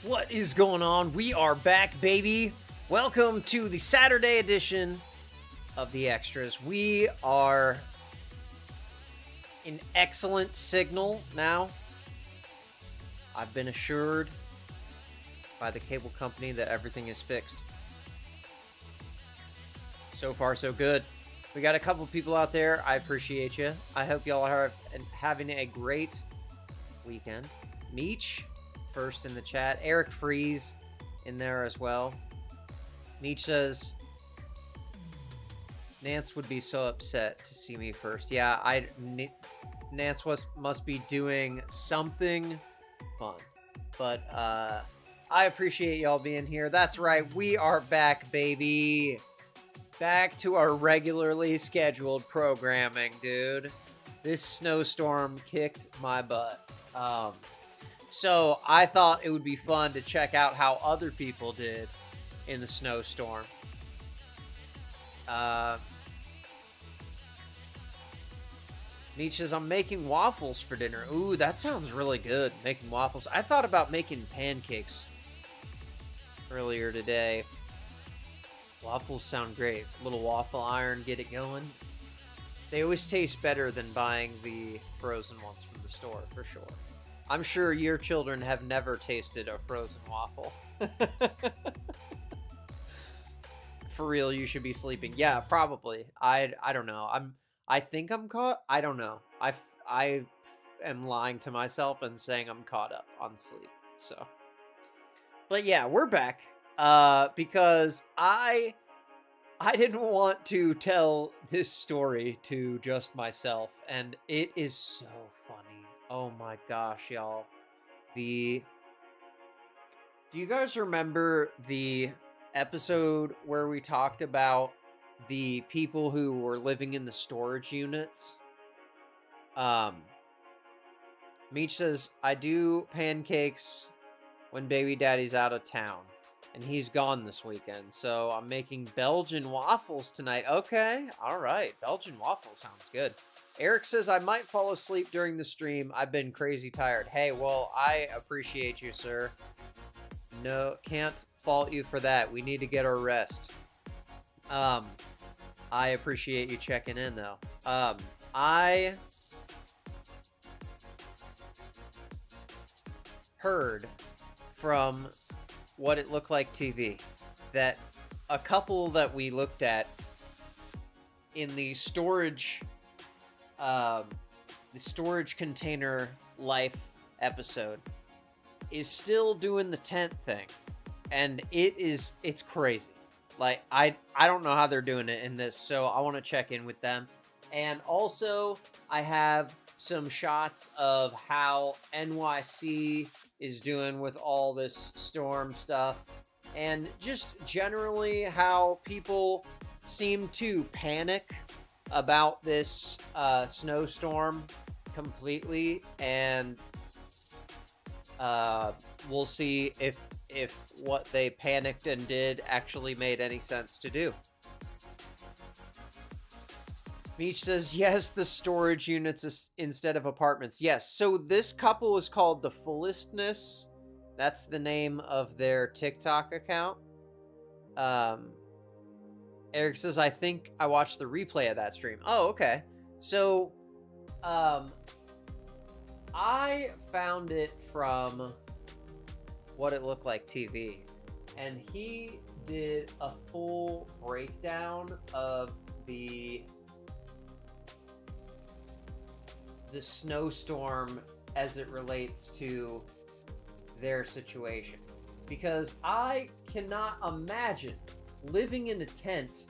What is going on? We are back, baby. Welcome to the Saturday edition of the Extras. We are in excellent signal now. I've been assured by the cable company that everything is fixed. So far, so good. We got a couple people out there. I appreciate you. I hope y'all are having a great weekend. Meech, first in the chat. Eric Freeze in there as well. Meech says, Nance would be so upset to see me first. Yeah, Nance must be doing something fun. But I appreciate y'all being here. That's right, we are back, baby. Back to our regularly scheduled programming, dude. This snowstorm kicked my butt. So I thought it would be fun to check out how other people did in the snowstorm. Nietzsche says, I'm making waffles for dinner. Ooh, that sounds really good, making waffles. I thought about making pancakes earlier today. Waffles sound great. A little waffle iron, get it going. They always taste better than buying the frozen ones from the store, for sure. I'm sure your children have never tasted a frozen waffle. For real, you should be sleeping. Yeah, probably. I don't know. I think I'm caught. I don't know. I am lying to myself and saying I'm caught up on sleep. So, but yeah, we're back. Because I didn't want to tell this story to just myself, and it is so funny. Oh my gosh, y'all. Do you guys remember the episode where we talked about the people who were living in the storage units? Meech says, I do pancakes when baby daddy's out of town, and he's gone this weekend, so I'm making Belgian waffles tonight. Okay, all right. Belgian waffles sounds good. Eric says, I might fall asleep during the stream. I've been crazy tired. Hey, well, I appreciate you, sir. No, can't fault you for that. We need to get our rest. I appreciate you checking in, though. I heard from What It Looked Like TV that a couple that we looked at in the storage container life episode is still doing the tent thing, and it's crazy. Like, I don't know how they're doing it in this, so I want to check in with them. And also I have some shots of how NYC is doing with all this storm stuff, and just generally how people seem to panic about this snowstorm completely, and we'll see if what they panicked and did actually made any sense to do. Meech says, yes, the storage units instead of apartments. Yes, so this couple is called The Fullestness. That's the name of their TikTok account. Eric says, I think I watched the replay of that stream. Oh, okay. So, I found it from What It Looked Like TV, and he did a full breakdown of the snowstorm as it relates to their situation, because I cannot imagine living in a tent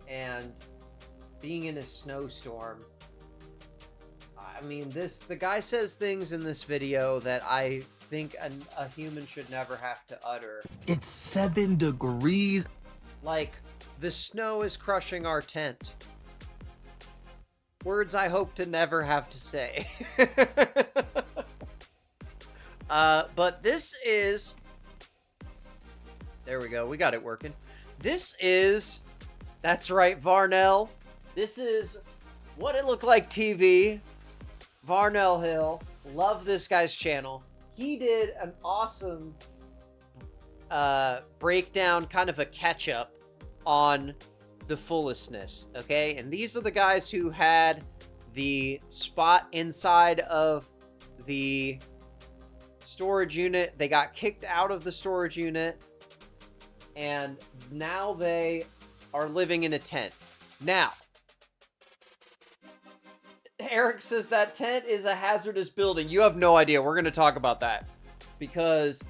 and being in a snowstorm. I mean, the guy says things in this video that I think a human should never have to utter. It's 7 degrees. Like, the snow is crushing our tent. Words I hope to never have to say. But this is... There we go. We got it working. This is... That's right, Varnell. This is What It Looked Like TV. Varnell Hill. Love this guy's channel. he did an awesome breakdown, kind of a catch-up on the fullestness, okay? And these are the guys who had the spot inside of the storage unit. They got kicked out of the storage unit, and now they are living in a tent. Now, Eric says that tent is a hazardous building. You have no idea. We're going to talk about that, because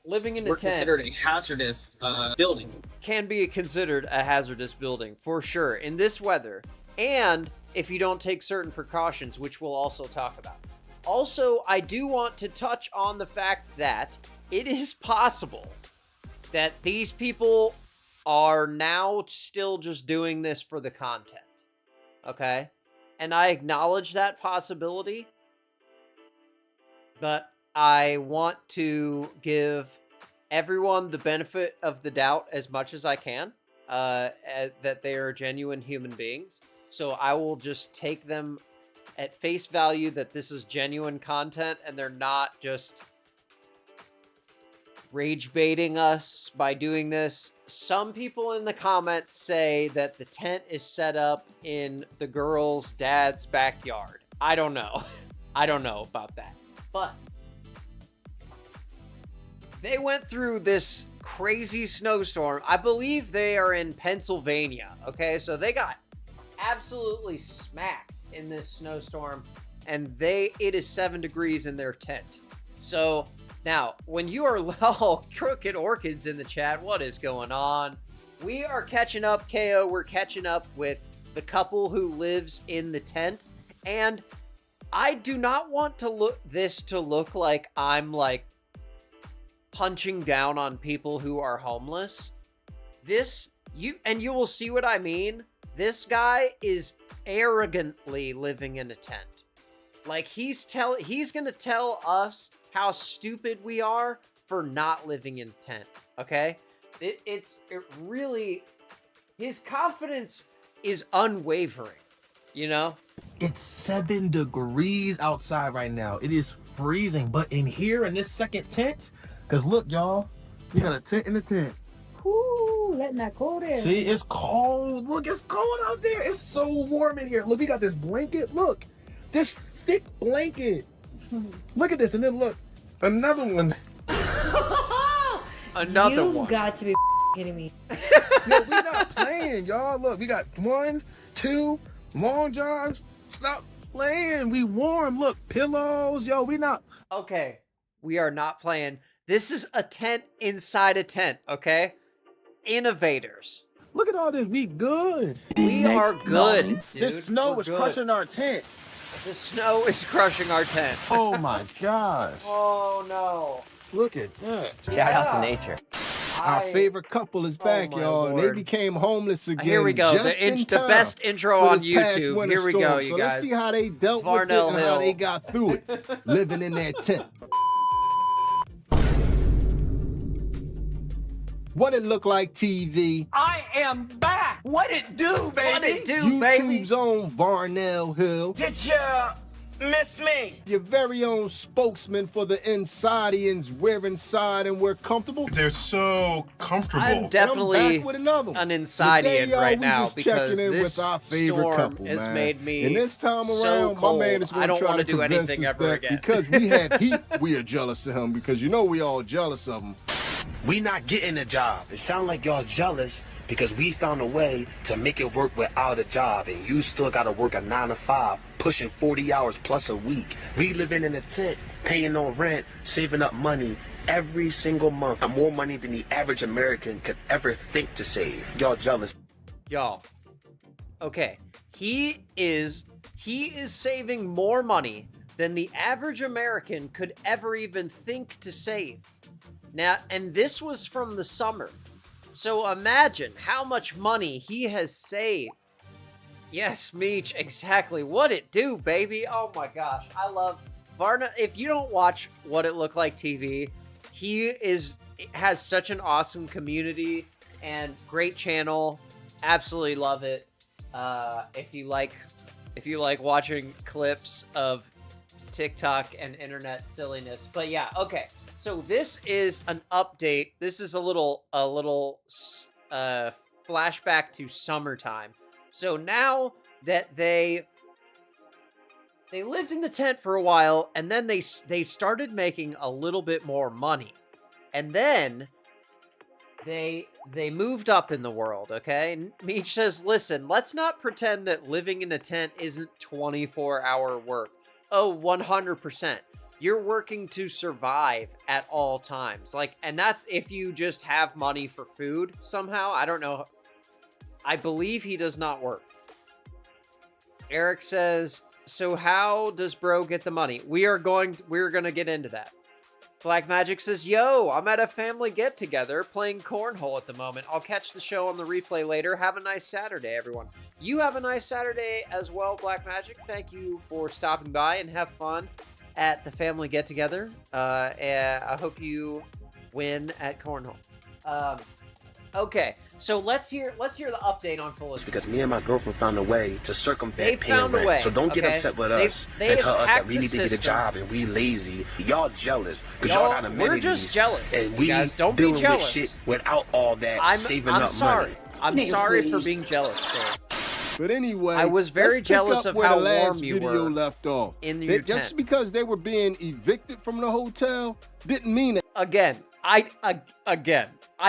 living in a tent considered a hazardous building. Can be considered a hazardous building, for sure, in this weather, and if you don't take certain precautions, which we'll also talk about. Also, I do want to touch on the fact that it is possible that these people are now still just doing this for the content, okay? And I acknowledge that possibility, but I want to give everyone the benefit of the doubt as much as I can, that they are genuine human beings. So I will just take them at face value that this is genuine content and they're not just rage baiting us by doing this. Some people in the comments say that the tent is set up in the girl's dad's backyard. I don't know. I don't know about that. But they went through this crazy snowstorm. I believe they are in Pennsylvania. Okay, so they got absolutely smacked in this snowstorm, and it is 7 degrees in their tent. So now, when you are all crooked orchids in the chat, what is going on? We are catching up, KO. We're catching up with the couple who lives in the tent, and I do not want to look like I'm like punching down on people who are homeless. You will see what I mean. This guy is arrogantly living in a tent. Like he's gonna tell us how stupid we are for not living in a tent. Okay? It really, his confidence is unwavering, you know? It's 7 degrees outside right now. It is freezing, but in here in this second tent, because look, y'all, we got a tent in the tent. Whoo, letting that cold air. See, it's cold. Look, it's cold out there. It's so warm in here. Look, we got this blanket. Look, this thick blanket. Look at this, and then look, another one. Another one. You've got to be kidding me. No, we not playing, y'all. Look, we got 1, 2 long johns. Stop playing. We warm. Look, pillows. Yo, we not. Okay, we are not playing. This is a tent inside a tent, okay? Innovators. Look at all this. We good. We are good, dude. The snow We're is good. crushing our tent. The snow is crushing our tent. Oh my gosh. Oh no. Look at that. Shout out to nature. Our favorite couple is back, my y'all. They Lord. became homeless again. Here we go. Just in The time best intro for on this past YouTube. winter Here we go, storm. you So guys. let's see how they dealt Varnell with it and how Hill. they got through it, living in their tent. What it look like, TV? I am back. What it do, baby? What it do, baby? YouTube's own Varnell Hill. Did you miss me? Your very own spokesman for the Insidians. We're inside and we're comfortable. They're so comfortable. I'm And I'm definitely back with another one. an Insidian Today, y'all, right we now just because checking in this with our favorite storm couple, has man. made me And this time so around, cold. my man is I going don't to try wanna to do convince anything us ever that again. because we have heat, we are jealous of him because you know we all jealous of him. We not getting a job. It sound like y'all jealous because we found a way to make it work without a job, and you still gotta work a 9 to 5, pushing 40 hours plus a week. We living in a tent, paying no rent, saving up money every single month. More money than the average American could ever think to save. Y'all jealous. Y'all. Okay. He is saving more money than the average American could ever even think to save. Now, and this was from the summer. So imagine how much money he has saved. Yes, Meech, exactly. What it do, baby? Oh my gosh. I love Varna. If you don't watch What It Looked Like TV, he has such an awesome community and great channel. Absolutely love it. If you like watching clips of TikTok and internet silliness. But yeah, okay. So this is an update. This is a little flashback to summertime. So now that they lived in the tent for a while, and then they started making a little bit more money, and then they moved up in the world. Okay, Meech says, "Listen, let's not pretend that living in a tent isn't 24-hour work. Oh, 100%. You're working to survive at all times. Like, and that's if you just have money for food somehow. I don't know. I believe he does not work." Eric says, "So how does bro get the money?" We're gonna get into that. Black Magic says, "Yo, I'm at a family get-together playing cornhole at the moment. I'll catch the show on the replay later. Have a nice Saturday, everyone." You have a nice Saturday as well, Black Magic. Thank you for stopping by and have fun at the family get-together. And I hope you win at cornhole. Okay, so let's hear the update on Felicity. Because me and my girlfriend found a way to circumvent paying found a rent. way, So don't get okay? upset with us They and tell have us that hacked we the need to get a system. job and we lazy. Y'all jealous because y'all got amenities. We're just jealous. And You we guys, don't be dealing with jealous. shit without all that saving I'm up sorry. money. I'm sorry for being jealous, sir. But anyway, I was very let's jealous pick up of where how the last warm you video were left off. in your Just tent. because they were being evicted from the hotel didn't mean it. Again, I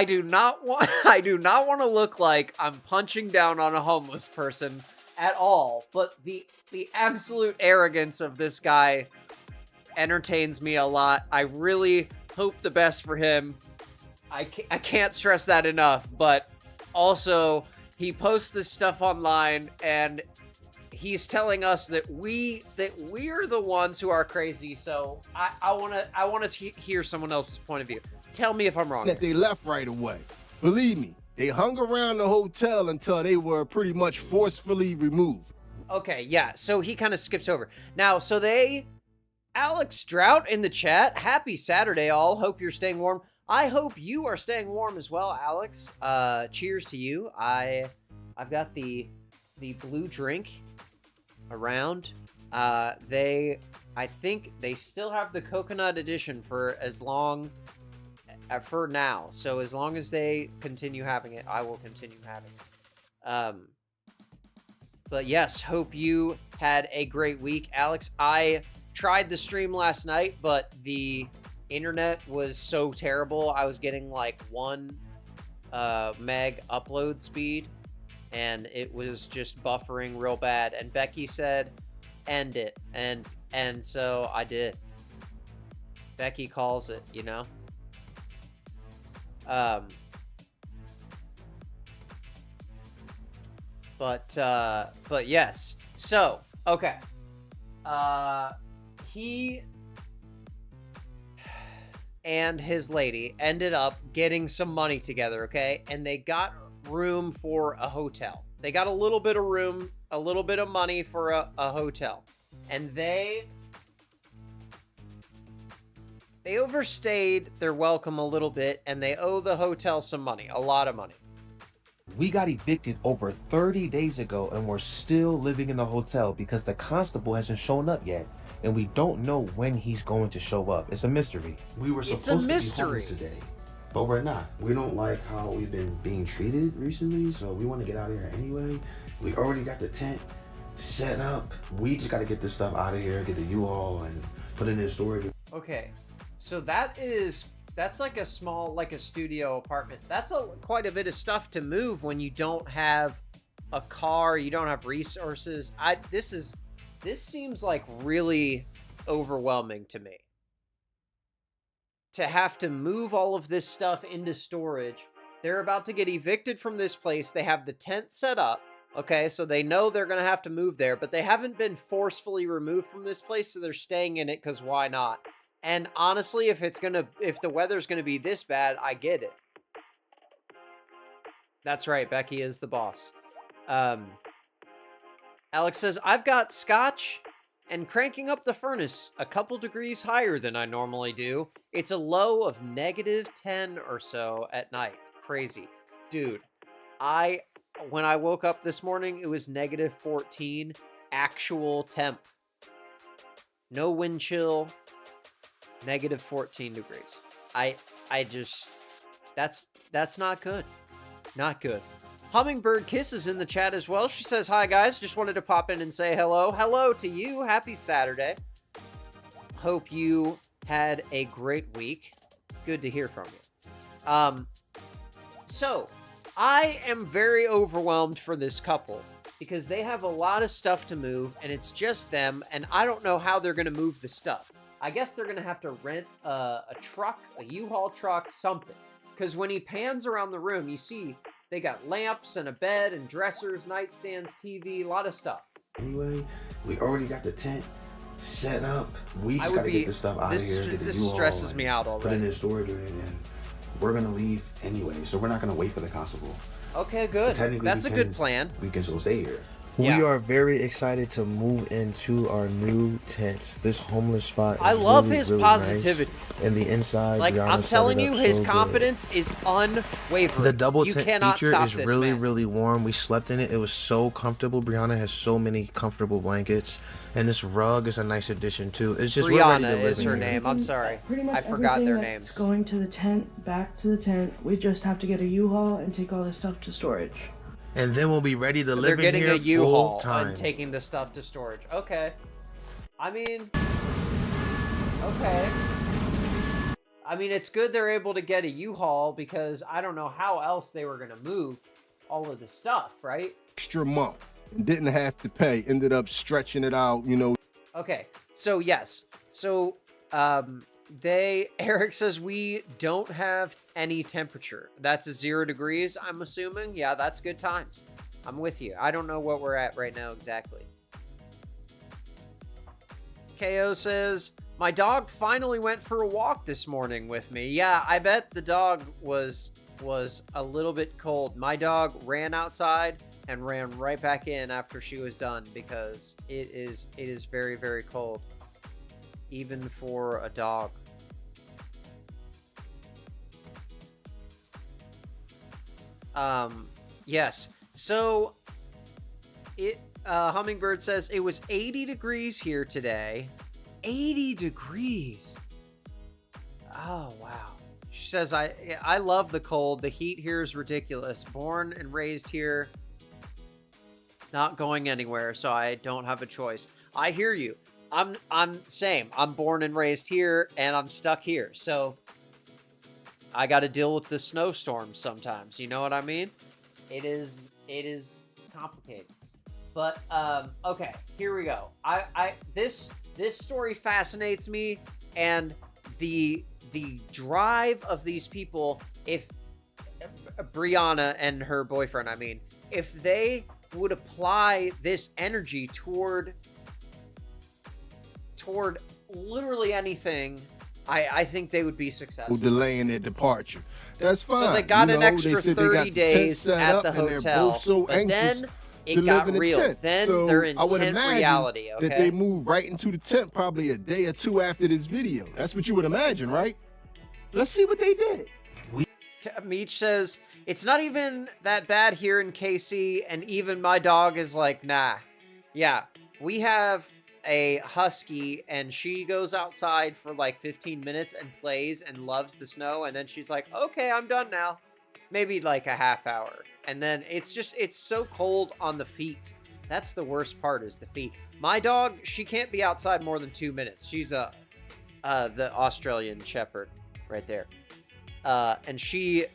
do not want to look like I'm punching down on a homeless person at all, but the absolute arrogance of this guy entertains me a lot. I really hope the best for him. I can't stress that enough, but also he posts this stuff online and he's telling us that we're the ones who are crazy. So I want to hear someone else's point of view. Tell me if I'm wrong. That they left right away. Believe me, they hung around the hotel until they were pretty much forcefully removed. Okay, yeah. So he kind of skips over. Now, Alex Drought in the chat. Happy Saturday, all. Hope you're staying warm. I hope you are staying warm as well, Alex. Cheers to you. I've got the blue drink around. I think they still have the coconut edition for as long for now. So as long as they continue having it, I will continue having it. But yes, hope you had a great week, Alex. I tried the stream last night, but the internet was so terrible. I was getting like 1 meg upload speed, and it was just buffering real bad. And Becky said, "End it," and so I did. Becky calls it, you know. But yes. So, okay. He and his lady ended up getting some money together, okay? And they got room for a hotel. They got a little bit of room, a little bit of money for a hotel. And they overstayed their welcome a little bit, and they owe the hotel some money, a lot of money. We got evicted over 30 days ago, and we're still living in the hotel because the constable hasn't shown up yet, and we don't know when he's going to show up. It's a mystery. We were It's supposed a to be mystery. homeless today, but we're not. We don't like how we've been being treated recently, so we want to get out of here anyway. We already got the tent set up. We just got to get this stuff out of here, get the U-Haul, and put it in storage. Okay, so that's like a small, like a studio apartment. That's quite a bit of stuff to move when you don't have a car, you don't have resources. This seems like really overwhelming to me. To have to move all of this stuff into storage. They're about to get evicted from this place. They have the tent set up. Okay, so they know they're going to have to move there, but they haven't been forcefully removed from this place, so they're staying in it because why not? And honestly, if the weather's going to be this bad, I get it. That's right, Becky is the boss. Alex says, "I've got scotch and cranking up the furnace a couple degrees higher than I normally do. It's a low of -10 or so at night. Crazy. Dude, when I woke up this morning, it was -14 actual temp. no wind chill, negative 14 degrees. I just, that's not good. Not good. Hummingbird Kisses in the chat as well. She says, hi guys, just wanted to pop in and say hello. Hello to you. Happy Saturday. Hope you had a great week. Good to hear from you. So I am very overwhelmed for this couple because they have a lot of stuff to move and it's just them, and I don't know how they're going to move the stuff. I guess they're going to have to rent a truck, a U-Haul truck, something. Because when he pans around the room, you see they got lamps and a bed and dressers, nightstands, TV, a lot of stuff. Anyway, we already got the tent set up. We just gotta get the stuff out of here. This stresses me out already. Put it in storage area, and we're gonna leave anyway, so we're not gonna wait for the constable. Okay, good. That's a good plan. We can still stay here. We are very excited to move into our new tents. This homeless spot is I love really, his really positivity. Nice. And the inside, like, Brianna I'm telling set it you, up his so confidence is unwavering. The double you tent cannot feature stop is this, really, man. really warm. We slept in it. It was so comfortable. Brianna has so many comfortable blankets. And this rug is a nice addition, too. It's just Brianna is her name. I'm sorry. Pretty much I forgot their everything names. that's going to the tent, back to the tent. We just have to get a U-Haul and take all this stuff to storage. And then we'll be ready to live They're in here getting a U-Haul full time. and taking the stuff to storage. Okay. I mean, okay. I mean, it's good they're able to get a U-Haul because I don't know how else they were going to move all of the stuff, right? Extra month. Didn't have to pay. Ended up stretching it out, you know. Okay. So, yes. So, Eric says we don't have any temperature. That's a 0 degrees, I'm assuming. Yeah, that's good times. I'm with you. I don't know what we're at right now exactly. KO says, my dog finally went for a walk this morning with me. Yeah, I bet the dog was a little bit cold. My dog ran outside and ran right back in after she was done because it is very, very cold. Even for a dog. Yes. So Hummingbird says it was 80 degrees here today. 80 degrees. Oh, wow. She says, I love the cold. The heat here is ridiculous. Born and raised here. Not going anywhere, so I don't have a choice. I hear you. I'm same. I'm born and raised here, and I'm stuck here. So I got to deal with the snowstorms sometimes. You know what I mean? It is complicated. But okay, here we go. This story fascinates me, and the drive of these people. If Brianna and her boyfriend, I mean, if they would apply this energy toward literally anything, I think they would be successful. Delaying their departure. That's fine. So they got an extra they 30 days at the hotel, but then it got real. Then so they're in I would tent imagine reality, okay? that they move right into the tent probably a day or two after this video. That's what you would imagine, right? Let's see what they did. Meech says, it's not even that bad here in KC, and even my dog is like, nah. Yeah, we have a husky, and she goes outside for like 15 minutes and plays and loves the snow, and then she's like, okay, I'm done now. Maybe like a half hour. And then it's so cold on the feet. That's the worst part, is the feet. My dog, she can't be outside more than 2 minutes. She's the Australian Shepherd right there. And she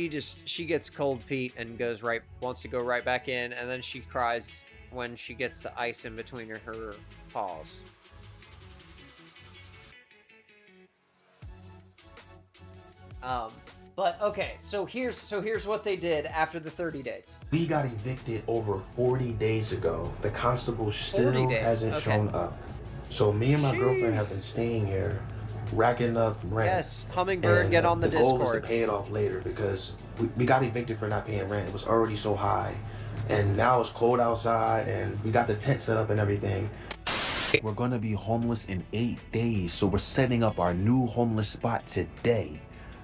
gets cold feet and wants to go right back in, and then she cries when she gets the ice in between her paws. But okay, so here's what they did after the 30 days. We got evicted over 40 days ago. The constable still hasn't shown up. So me and my girlfriend have been staying here, racking up rent. Yes, Hummingbird, get on the Discord. The goal is to pay it off later because we got evicted for not paying rent. It was already so high. And now it's cold outside, and we got the tent set up and everything. We're gonna be homeless in 8 days, so we're setting up our new homeless spot today.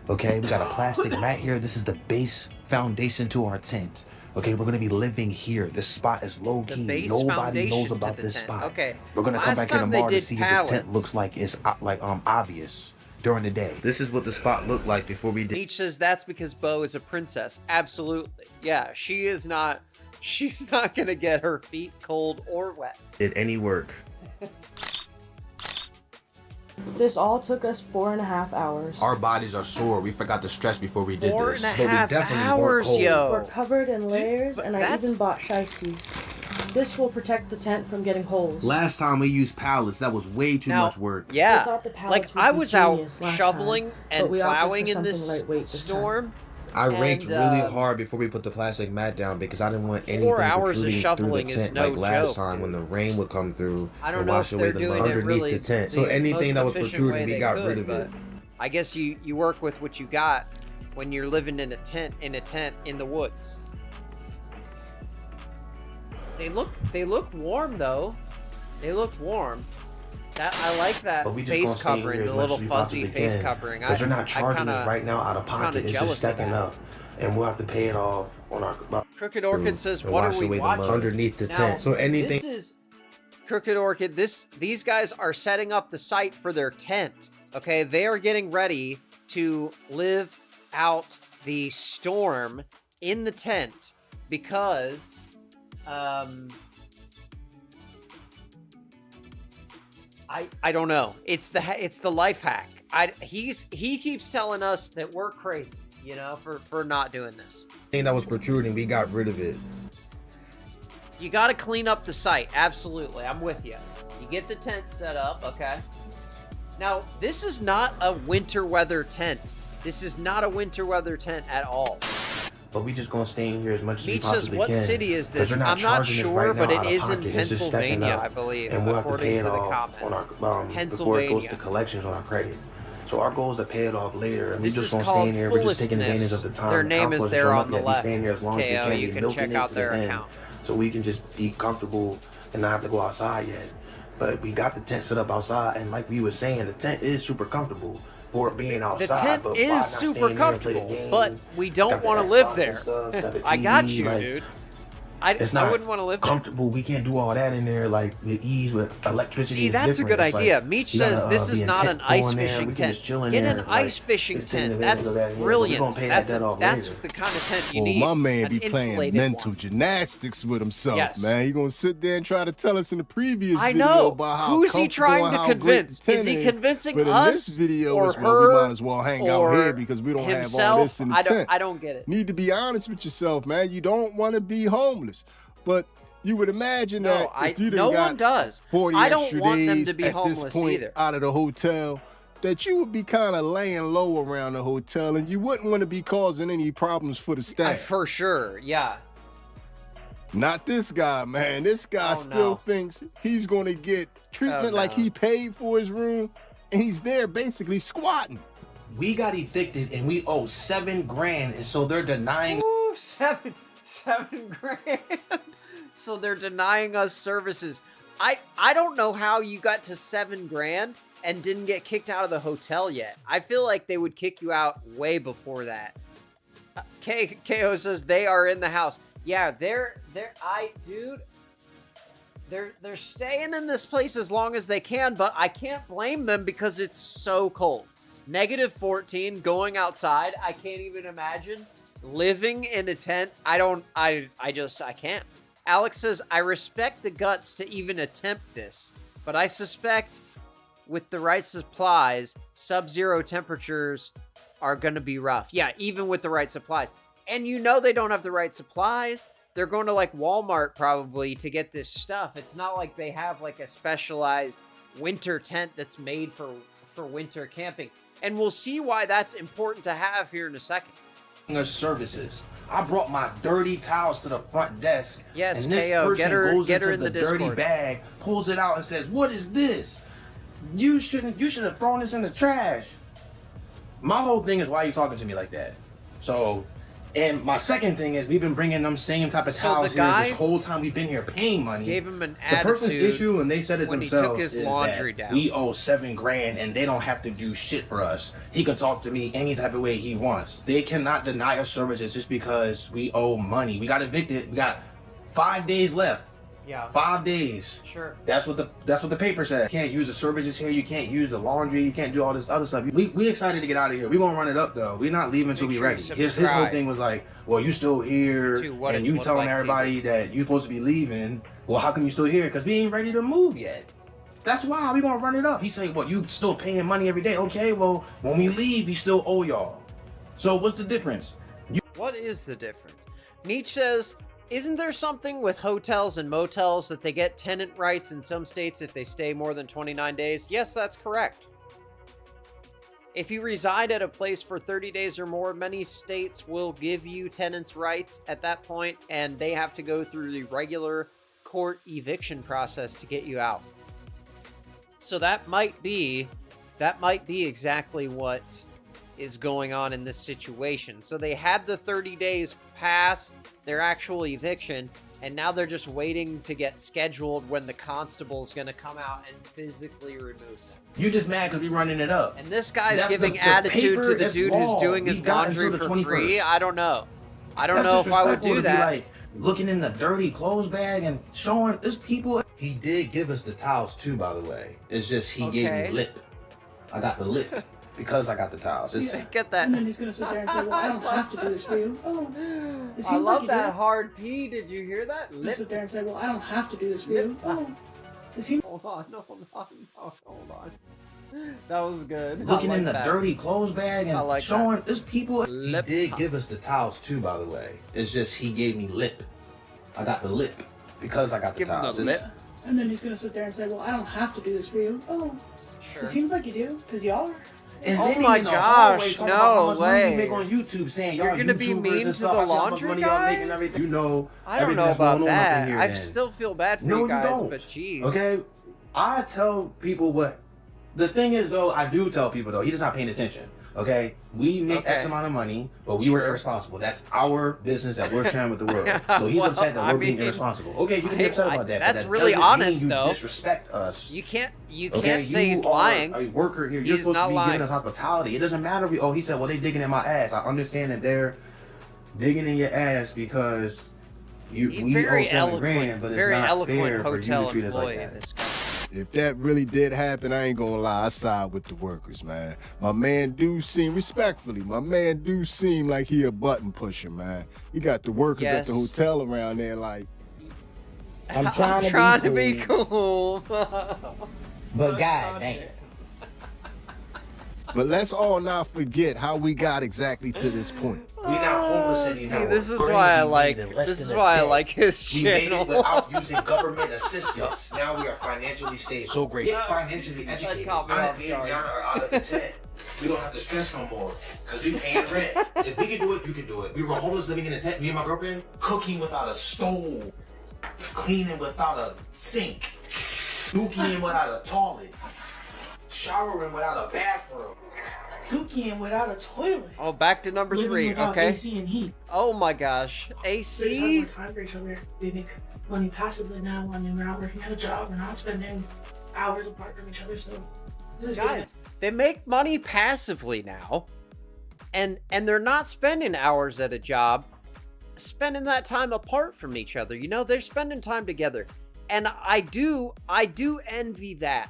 Okay, we got a plastic mat here. This is the base foundation to our tent. Okay, we're gonna be living here. This spot is low The key. base Nobody foundation knows to about the this tent. spot. Okay. We're gonna come Last back here time they tomorrow to did see if the tent pallets. looks like it's obvious during the day. This is what the spot looked like before we did Meech says that's because Bo is a princess. Absolutely. Yeah, she is not. She's not gonna get her feet cold or wet. any work. This all took us 4.5 hours. Our bodies are sore. We forgot to stretch before we did Four this. and a But we half definitely weren't hours, cold. yo. We're covered in layers, but and I that's- even bought shiesties. This will protect the tent from getting holes. Last time we used pallets, that was way too Now, much work. Yeah, We thought the like pallets would I be was out genius last shoveling time, and but we opted for plowing in something this lightweight this time. storm. I raked And, really uh, hard before we put the plastic mat down because I didn't want anything 4 hours of protruding shoveling through the is tent no like last joke, time when the rain would come through I don't and know wash if away they're the doing mud it underneath really the tent. the So anything most that was efficient protruding, way we they got could, rid of it. but I guess you work with what you got when you're living in a tent in the woods. They look warm though. They look warm. That I like that But we just face gonna stay covering, here the as little much as we fuzzy possibly face can. covering. But you're not charging kinda, us right now out of pocket. It's jealous just stacking of that. up, and we'll have to pay it off on our. Crooked Orchid says, and "What wash are we away the watching?" mud Underneath the Now, tent. So anything. This is Crooked Orchid. These guys are setting up the site for their tent. Okay, they are getting ready to live out the storm in the tent because, I don't know. It's the life hack. He keeps telling us that we're crazy, you know, for not doing this. Thing that was protruding, we got rid of it. You got to clean up the site. Absolutely. I'm with you. You get the tent set up, okay? Now, this is not a winter weather tent. This is not a winter weather tent at all. But we just gonna stay in here as much as we Meech possibly says, can. what city is 'Cause this? they're I'm not charging us sure, right but now it out of is in pocket. It's just stacking Pennsylvania, up. I believe, And we'll have to according pay to it the off comments. on our before it goes Pennsylvania. to collections on our credit. So our goal is to pay it off later, and we This just is gonna stay called in here. We're just taking advantage of the Foolishness. time. Their The name is concourse there showing on up the yet. We left. stay in here as long as we KO, can. you We can milking check it out to their the end, account. so we can just be comfortable and not have to go outside yet. But we got the tent set up outside, and like we were saying, the tent is super comfortable for it being outside. The tent but why is not super stay in here and play the comfortable, game? but we Got don't the want to Xbox live and there. stuff, got the I got TV, you, like, dude. It's I not wouldn't want to live there. comfortable. We can't do all that in there like with ease with electricity. See, is that's a different. good It's like, idea. Meech you gotta, says this be is in not tent an ice floor in there. fishing We can just tent. chill in Get there, an like, ice fishing just taking tent. advantage That's of that, yeah, but we're brilliant. gonna pay That's that off that's later. the kind of tent you Oh, need. my man an be playing insulated mental one. gymnastics with himself, Yes. man. He gonna sit there and try to tell us in the previous I video know. about how Who's he comfortable trying and to how great convince? the Is he tent convincing But in us this video, or it's well, we her might as well hang out or here because we don't have all himself? this in the tent. I don't get it. Need to be honest with yourself, man. You don't want to be homeless, but you would imagine that if you no done one got does. 40 I don't extra want them days to be at homeless this point either. out of the hotel, that you would be kind of laying low around the hotel, and you wouldn't want to be causing any problems for the staff. For sure, yeah. Not this guy, man. This guy Oh, still no. thinks he's going to get treatment Oh, like no. he paid for his room, and he's there basically squatting. We got evicted and we owe $7 grand, and so they're denying. Ooh, seven grand. So they're denying us services. I don't know how you got to $7 grand and didn't get kicked out of the hotel yet. I feel like they would kick you out way before that. KO says they are in the house. Yeah, they're staying in this place as long as they can, but I can't blame them because it's so cold. -14, going outside. I can't even imagine living in a tent. I can't. Alex says, I respect the guts to even attempt this, but I suspect with the right supplies, sub-zero temperatures are going to be rough. Yeah, even with the right supplies. And you know they don't have the right supplies. They're going to like Walmart probably to get this stuff. It's not like they have like a specialized winter tent that's made for winter camping. And we'll see why that's important to have here in a second. Us services. I brought my dirty towels to the front desk. Yes, and this KO, person goes get her into in the dirty Discord. bag, pulls it out, and says, "What is this? You should have thrown this in the trash." My whole thing is, why are you talking to me like that? So, And my second thing is we've been bringing them same type of So towels the here guy this whole time we've been here paying money. Gave him an The person's attitude issue, and they said it when he themselves, took his is laundry that down. we owe $7,000 and they don't have to do shit for us. He can talk to me any type of way he wants. They cannot deny us services just because we owe money. We got evicted. We got 5 days left. Yeah. 5 days. Sure. That's what the paper said. You can't use the services here. You can't use the laundry. You can't do all this other stuff. We excited to get out of here. We gonna run it up though. We're not leaving until Make we sure ready. you His whole subscribe thing was like, well, you still here, to what and it's you looked telling like everybody that you supposed to be leaving. Well, how come you still here? Because we ain't ready to move yet. That's why we gonna run it up. He saying, well, you still paying money every day. Okay, well, when we leave, we still owe y'all. So what's the difference? What is the difference? Meech says, isn't there something with hotels and motels that they get tenant rights in some states if they stay more than 29 days? Yes, that's correct. If you reside at a place for 30 days or more, many states will give you tenants' rights at that point, and they have to go through the regular court eviction process to get you out. So that might be exactly what is going on in this situation. So they had the 30 days past their actual eviction, and now they're just waiting to get scheduled when the constable's going to come out and physically remove them. You just mad because we running it up. And this guy's That- giving the attitude paper to the is dude law. who's doing We his got laundry until the for free. 21st. I don't know. I don't That's know if I would disrespectful do to be that. like looking in the dirty clothes bag and showing this people. He did give us the towels too, by the way. It's just he gave Okay. me lip. I got the lip because I got the towels. It's, Get that. And then he's gonna sit there and say, well, I don't have to do this for you. Oh, it seems I love like you that do. hard P. Did you hear that? He'll sit there and say, well, I don't have to do this for you. Oh, it seems. Hold on. That was good. looking I in like the that. dirty clothes bag and I like showing this people. Lip. He did give us the towels too, by the way. It's just he gave me lip. I got the lip because I got the Give him the towels. lip. And then he's gonna sit there and say, well, I don't have to do this for you. Oh, Sure. it seems like you do, because y'all are. And Oh then my he in the gosh, hallway talking about how no much money way. you make on YouTube, saying y'all You're gonna be YouTubers mean and to stuff. the I see how much laundry money y'all guy? make and everything. You know, I don't everything know that's about going on up in that. here, I then. still feel bad for No, you you guys, don't. but geez. Okay, I tell people what. The thing is, though, I do tell people though, he just not paying attention. Okay, we make X Okay. amount of money, but we were Sure. irresponsible. That's our business that we're sharing with the world. So he's Well, upset that I we're being mean, irresponsible. Okay, you can be upset about that. but that's that really doesn't honest, mean you though. Disrespect us. You can't Okay, say you he's are lying. a worker here. You're He's supposed not to be lying. giving us hospitality. It doesn't matter if we, he said, well, they digging in my ass. I understand that they're digging in your ass because we owe Very $7,000, but it's very not eloquent fair for you to hotel treat us like employee. that. This guy. If that really did happen, I ain't gonna lie, I side with the workers, man. My man do seem, respectfully, my man do seem like he a button pusher, man. He got the workers at the Yes. hotel around there like, I'm trying to be cool. But God damn. but let's all not forget how we got exactly to this point. We're not homeless anymore. See, this is We're why I brandy like made in less this than is a why I day. like his We made it channel. without using government assistance. Now we are financially stable. So great. Get financially educated. caught me off Me and guard. Rihanna are out of the tent. We don't have to stress no more because we paying rent. If we can do it, you can do it. We were homeless living in a tent, me and my girlfriend, cooking without a stove, cleaning without a sink, dookie without a toilet, showering without a bathroom. Cooking without a toilet. Oh, back to number Living 3. without Okay. AC and heat. Oh my gosh, We AC. have more time for each other. We make money passively now. I mean, we're not working at a job. We're not spending hours apart from each other. So, this is Guys, they make money passively now, and they're not spending hours at a job, spending that time apart from each other. You know, they're spending time together, and I do envy that.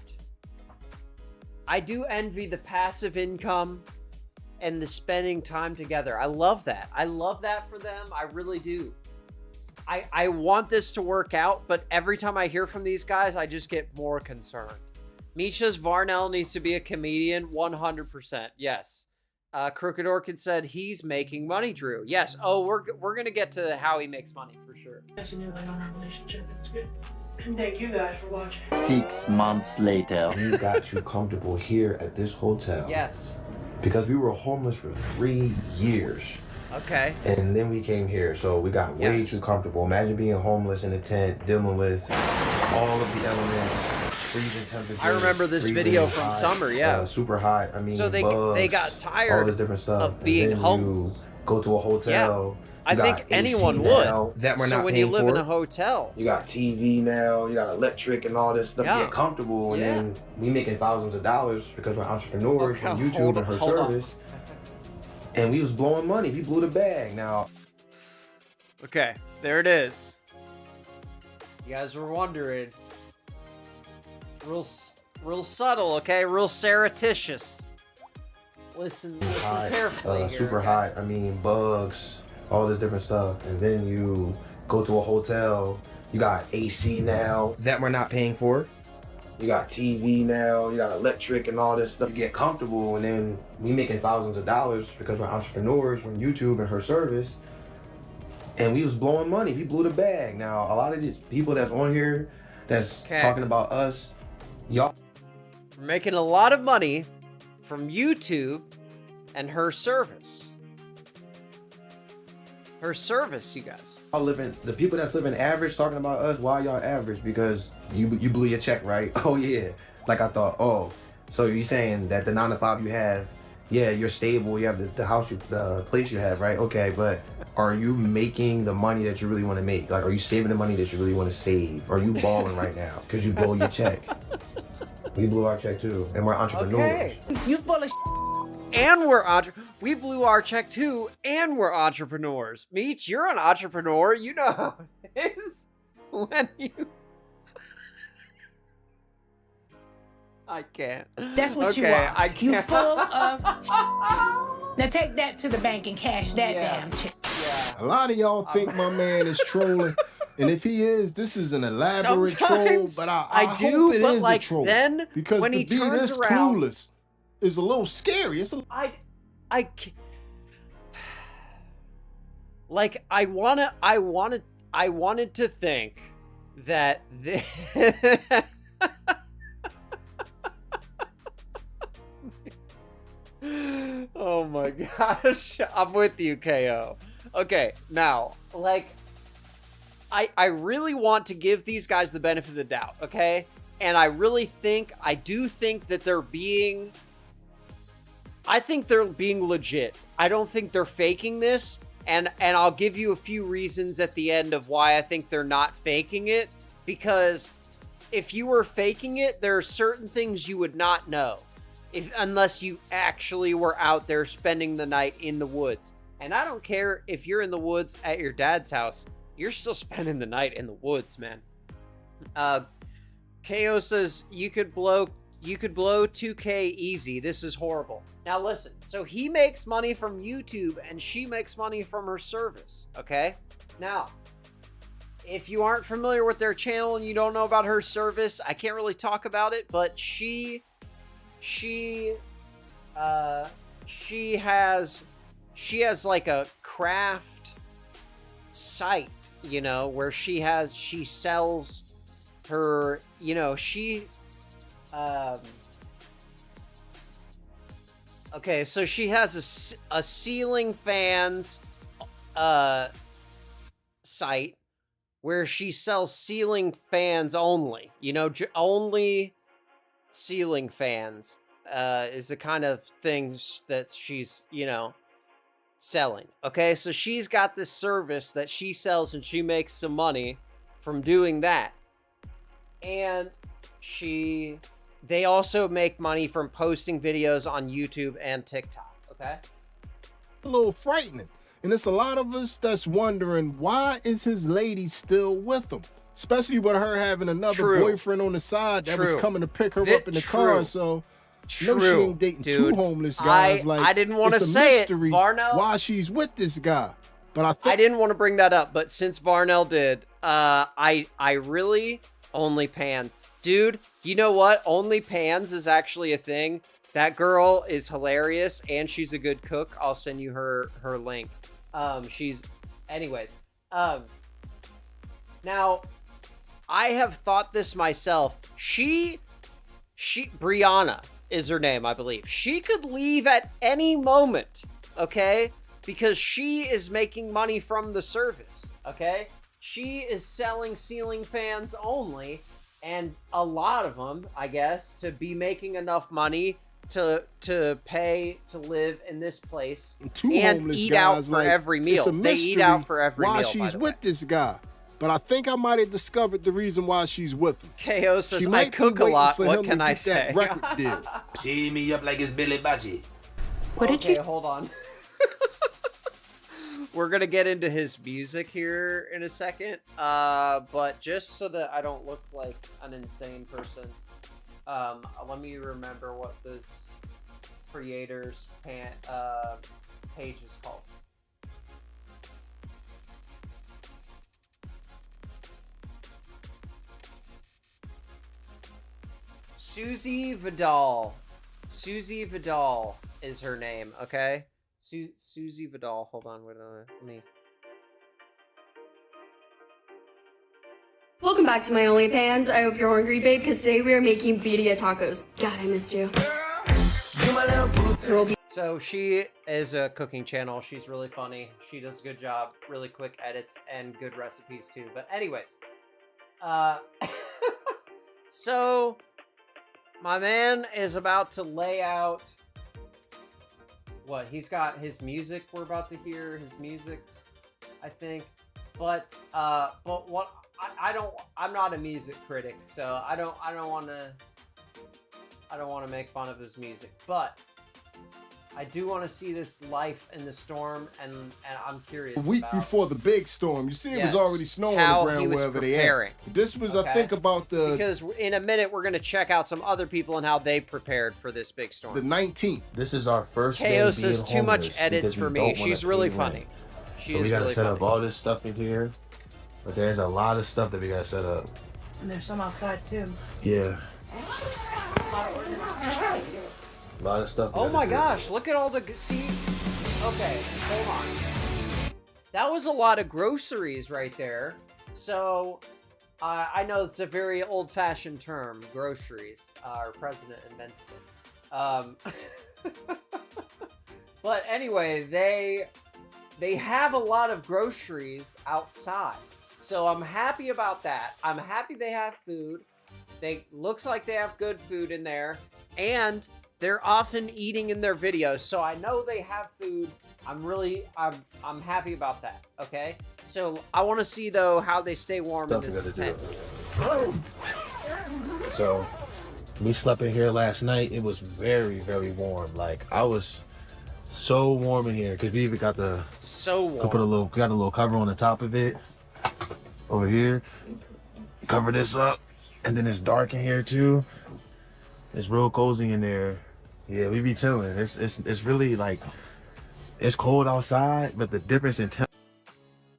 I do envy the passive income and the spending time together. I love that. I love that for them. I really do. I want this to work out, but every time I hear from these guys, I just get more concerned. Misha's Varnell needs to be a comedian, 100%. Yes. Crooked Orchid said he's making money, Drew. Yes. Oh, we're gonna get to how he makes money for sure. That's a new light on our relationship. It's good. And thank you guys for watching. 6 months later. We got you comfortable here at this hotel. Yes. Because we were homeless for 3 years. Okay. And then we came here, so we got way Yes. too comfortable. Imagine being homeless in a tent, dealing with all of the elements, freezing temperatures. I remember this freezing video from hot, summer, yeah. super hot. I mean, So they bugs, got all tired this different stuff. of And being then homeless. go to a hotel. I think got anyone AC would. now that we're so not when paying you live for. in a hotel, You got TV now, you got electric and all this stuff. Yeah. Get comfortable, and Yeah. then we making thousands of dollars because we're entrepreneurs Okay, from YouTube hold and her on, hold on. service. And we was blowing money. We blew the bag. Now, okay, there it is. You guys were wondering. Real subtle, okay? Real surreptitious. Listen hot, carefully here, super okay? hot. I mean, bugs, all this different stuff. And then you go to a hotel. You got AC now that we're not paying for. You got TV now, you got electric and all this stuff. You get comfortable, and then we making thousands of dollars because we're entrepreneurs from YouTube and her service. And we was blowing money. We blew the bag. Now, a lot of these people that's on here that's talking about us, y'all We're making a lot of money from YouTube and her service. Her service, you guys. living, the people that's living average talking about us, why y'all average? Because you blew your check, right? Oh yeah. Like I thought, oh, so you're saying that the 9 to 5 you have, yeah, you're stable, you have the house, the place you have, right? Okay, but are you making the money that you really want to make? Like, are you saving the money that you really want to save? Are you balling right now? Because you blow your check. We blew our check too, and we're entrepreneurs. Okay. You full of And we blew our check too, and we're entrepreneurs. Meech, you're an entrepreneur. You know how it is when you. I can't. That's what you Okay, are. I You can't. full of. Now take that to the bank and cash that damn check. Yeah. A lot of y'all think my man is trolling. And if he is, this is an elaborate Sometimes troll. But I do, hope it but is like a troll. then because when to he be turns this around, clueless is a little scary. It's a like I wanted to think that oh my gosh, I'm with you, KO. Okay, now, like, I really want to give these guys the benefit of the doubt, okay? And I do think that they're being legit. I don't think they're faking this, and I'll give you a few reasons at the end of why I think they're not faking it, because if you were faking it, there are certain things you would not know unless you actually were out there spending the night in the woods. And I don't care if you're in the woods at your dad's house, you're still spending the night in the woods, man. KO says you could blow 2K easy. This is horrible. Now listen, so he makes money from YouTube and she makes money from her service, okay? Now, if you aren't familiar with their channel and you don't know about her service, I can't really talk about it, but she has like a craft site, you know, where she sells her, you know, okay, so she has a ceiling fans site where she sells ceiling fans only, you know, only ceiling fans is the kind of things that she's, you know, selling. Okay, so she's got this service that she sells and she makes some money from doing that. And they also make money from posting videos on YouTube and TikTok, okay? a little frightening. And it's a lot of us that's wondering, why is his lady still with him? Especially with her having another boyfriend on the side that was coming to pick her up in the car. So no, she ain't dating two homeless guys. I didn't want to say it, Varnell. Why she's with this guy. But I didn't want to bring that up, but since Varnell did, I really OnlyPans. Dude, you know what? OnlyPans is actually a thing. That girl is hilarious and she's a good cook. I'll send you her link. Anyways. Now I have thought this myself. Brianna is her name, I believe. She could leave at any moment, okay? Because she is making money from the service, okay? She is selling ceiling fans only, and a lot of them, I guess, to be making enough money to pay to live in this place Two and homeless eat guys, out for like, every it's meal. a They eat mystery out for every why meal. she's with this guy. But I think I might have discovered the reason why she's with him. KO says, She I might be cook a waiting lot. for What him can to I get that say? record deal. See me up like it's Billy Bachi. What did you? Hold on. We're gonna get into his music here in a second, but just so that I don't look like an insane person, let me remember what this creator's page is called. Susie Vidal. Susie Vidal is her name, okay? Susie Vidal. Hold on, wait, let me. Welcome back to my OnlyFans. I hope you're hungry, babe, because today we are making birria tacos. God, I missed you. So she is a cooking channel. She's really funny. She does a good job. Really quick edits and good recipes too. But anyways, so my man is about to lay out what he's got. His music we're about to hear. His music, I think. But what I'm not a music critic, so I don't want to make fun of his music, but I do want to see this life in the storm, and I'm curious. A week before the big storm, you see it was already snowing how on the he ground was wherever preparing. they at. This was, Okay. I think, about because in a minute we're gonna check out some other people and how they prepared for this big storm. the 19th. This is our first day KO being says too much homeless edits because we for me. don't wanna She's really pay funny. rent. She So is we gotta really set funny. up all this stuff in here, but there's a lot of stuff that we gotta set up. And there's some outside too. Yeah, a lot of stuff. we Oh gotta my do. gosh, look at all the see. Okay, hold on. That was a lot of groceries right there. So I know it's a very old-fashioned term, groceries. Our president invented it. But anyway, they have a lot of groceries outside. So I'm happy about that. I'm happy they have food. Looks like they have good food in there, and they're often eating in their videos, so I know they have food. I'm happy about that. Okay, so I want to see though how they stay warm in this tent. So we slept in here last night. It was very, very warm. Like I was so warm in here because we even got the we got a little cover on the top of it over here. Cover this up, and then it's dark in here too. It's real cozy in there. Yeah, we be chilling. It's really like it's cold outside, but the difference in temperature.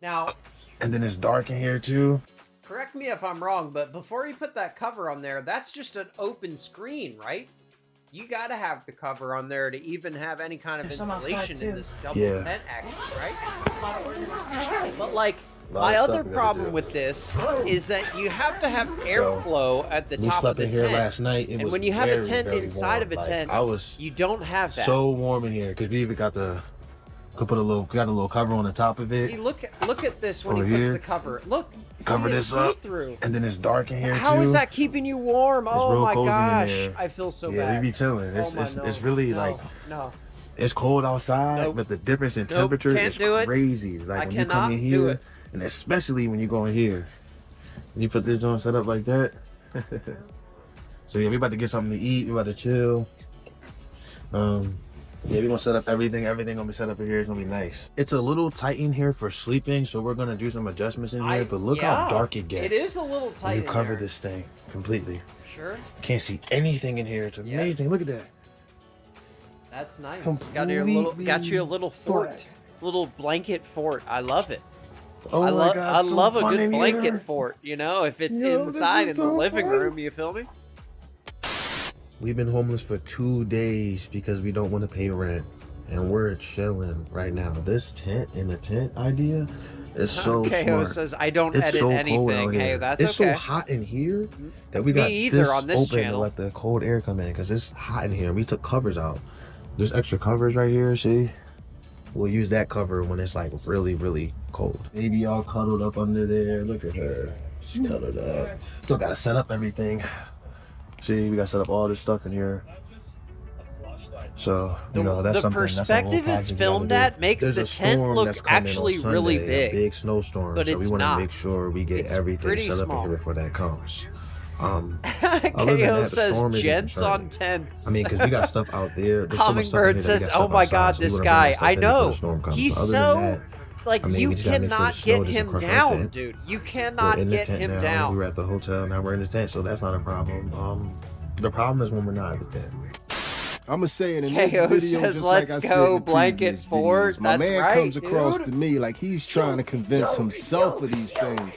Now, And then it's dark in here too. correct me if I'm wrong, but before you put that cover on there, that's just an open screen, right? You gotta have the cover on there to even have any kind of There's some outside, insulation in too. this double Yeah. tent action, right? But like, Lot my of other stuff we gotta problem do. with this is that you have to have airflow at the We top of slept the in here tent. last night. It And was when you have a very, tent very inside of a warm. Like, tent, I was you don't have that. so warm in here because we even got the got a little cover on the top of it. See, look at this when Over he puts here. the cover. Look, Cover it's this up, see-through. and then it's dark in here How too. is that keeping you warm? It's Oh real my cozy in gosh, there. I feel so Yeah, bad. we be chilling. It's Oh my, it's, no, it's really no, like no. it's cold outside, Nope. but the difference in Nope, temperature can't is do it. crazy. Like I when you come cannot in do here, it. and especially when you go in here, when you put this on set up like that. So yeah, we about to get something to eat. We about to chill. Yeah, we gonna set up everything. Everything gonna be set up in here. It's gonna be nice. It's a little tight in here for sleeping, so we're gonna do some adjustments in here. But look how yeah, dark it gets. It is a little when tight you in cover there. this thing completely. Sure. Can't see anything in here. It's amazing. Look at that. That's nice. Got you a little fort, black. little blanket fort. I love it. Oh I my God, I so love a fun good in blanket here. fort. You know, if it's Yo, this inside is in the so living fun. room, you feel me? We've been homeless for 2 days because we don't want to pay rent. And we're chilling right now. This tent in the tent idea is so KO smart. says, I don't It's edit so cold anything. out Hey, here. that's it's okay. so hot in here that we Me got either this on this open channel. to let the cold air come in because it's hot in here. We took covers out. There's extra covers right here, see? We'll use that cover when it's like really, really cold. Baby all cuddled up under there. Look at her. She's cuddled up. Still gotta set up everything. See, we gotta set up all this stuff in here. So The, that's the something. perspective it's filmed at makes There's the a tent storm look that's coming on actually really Sunday, big. a big snowstorm. but So it's we want to not. make sure we get It's everything pretty set up in small. here before that comes. Other than KO that, the says storm isn't gents on concerning. tents. I mean, because we got stuff out there. There's so much stuff in Hummingbird here that we says, got stuff "Oh my outside, God, so we this wanna bring that guy! stuff I in before know the storm comes. he's But other so than that, like I mean, you we just gotta make sure cannot the snow get doesn't him crush our down, tent. dude. You We're cannot in the get tent him now. down." We were at the hotel. Now we're in the tent, so that's not a problem. The problem is when we're not at the tent. I'm gonna say it in this KO video, says, just "Let's like I go, said in the blanket previous fort." videos. My That's man right, comes across dude. to me like he's trying to convince himself of these things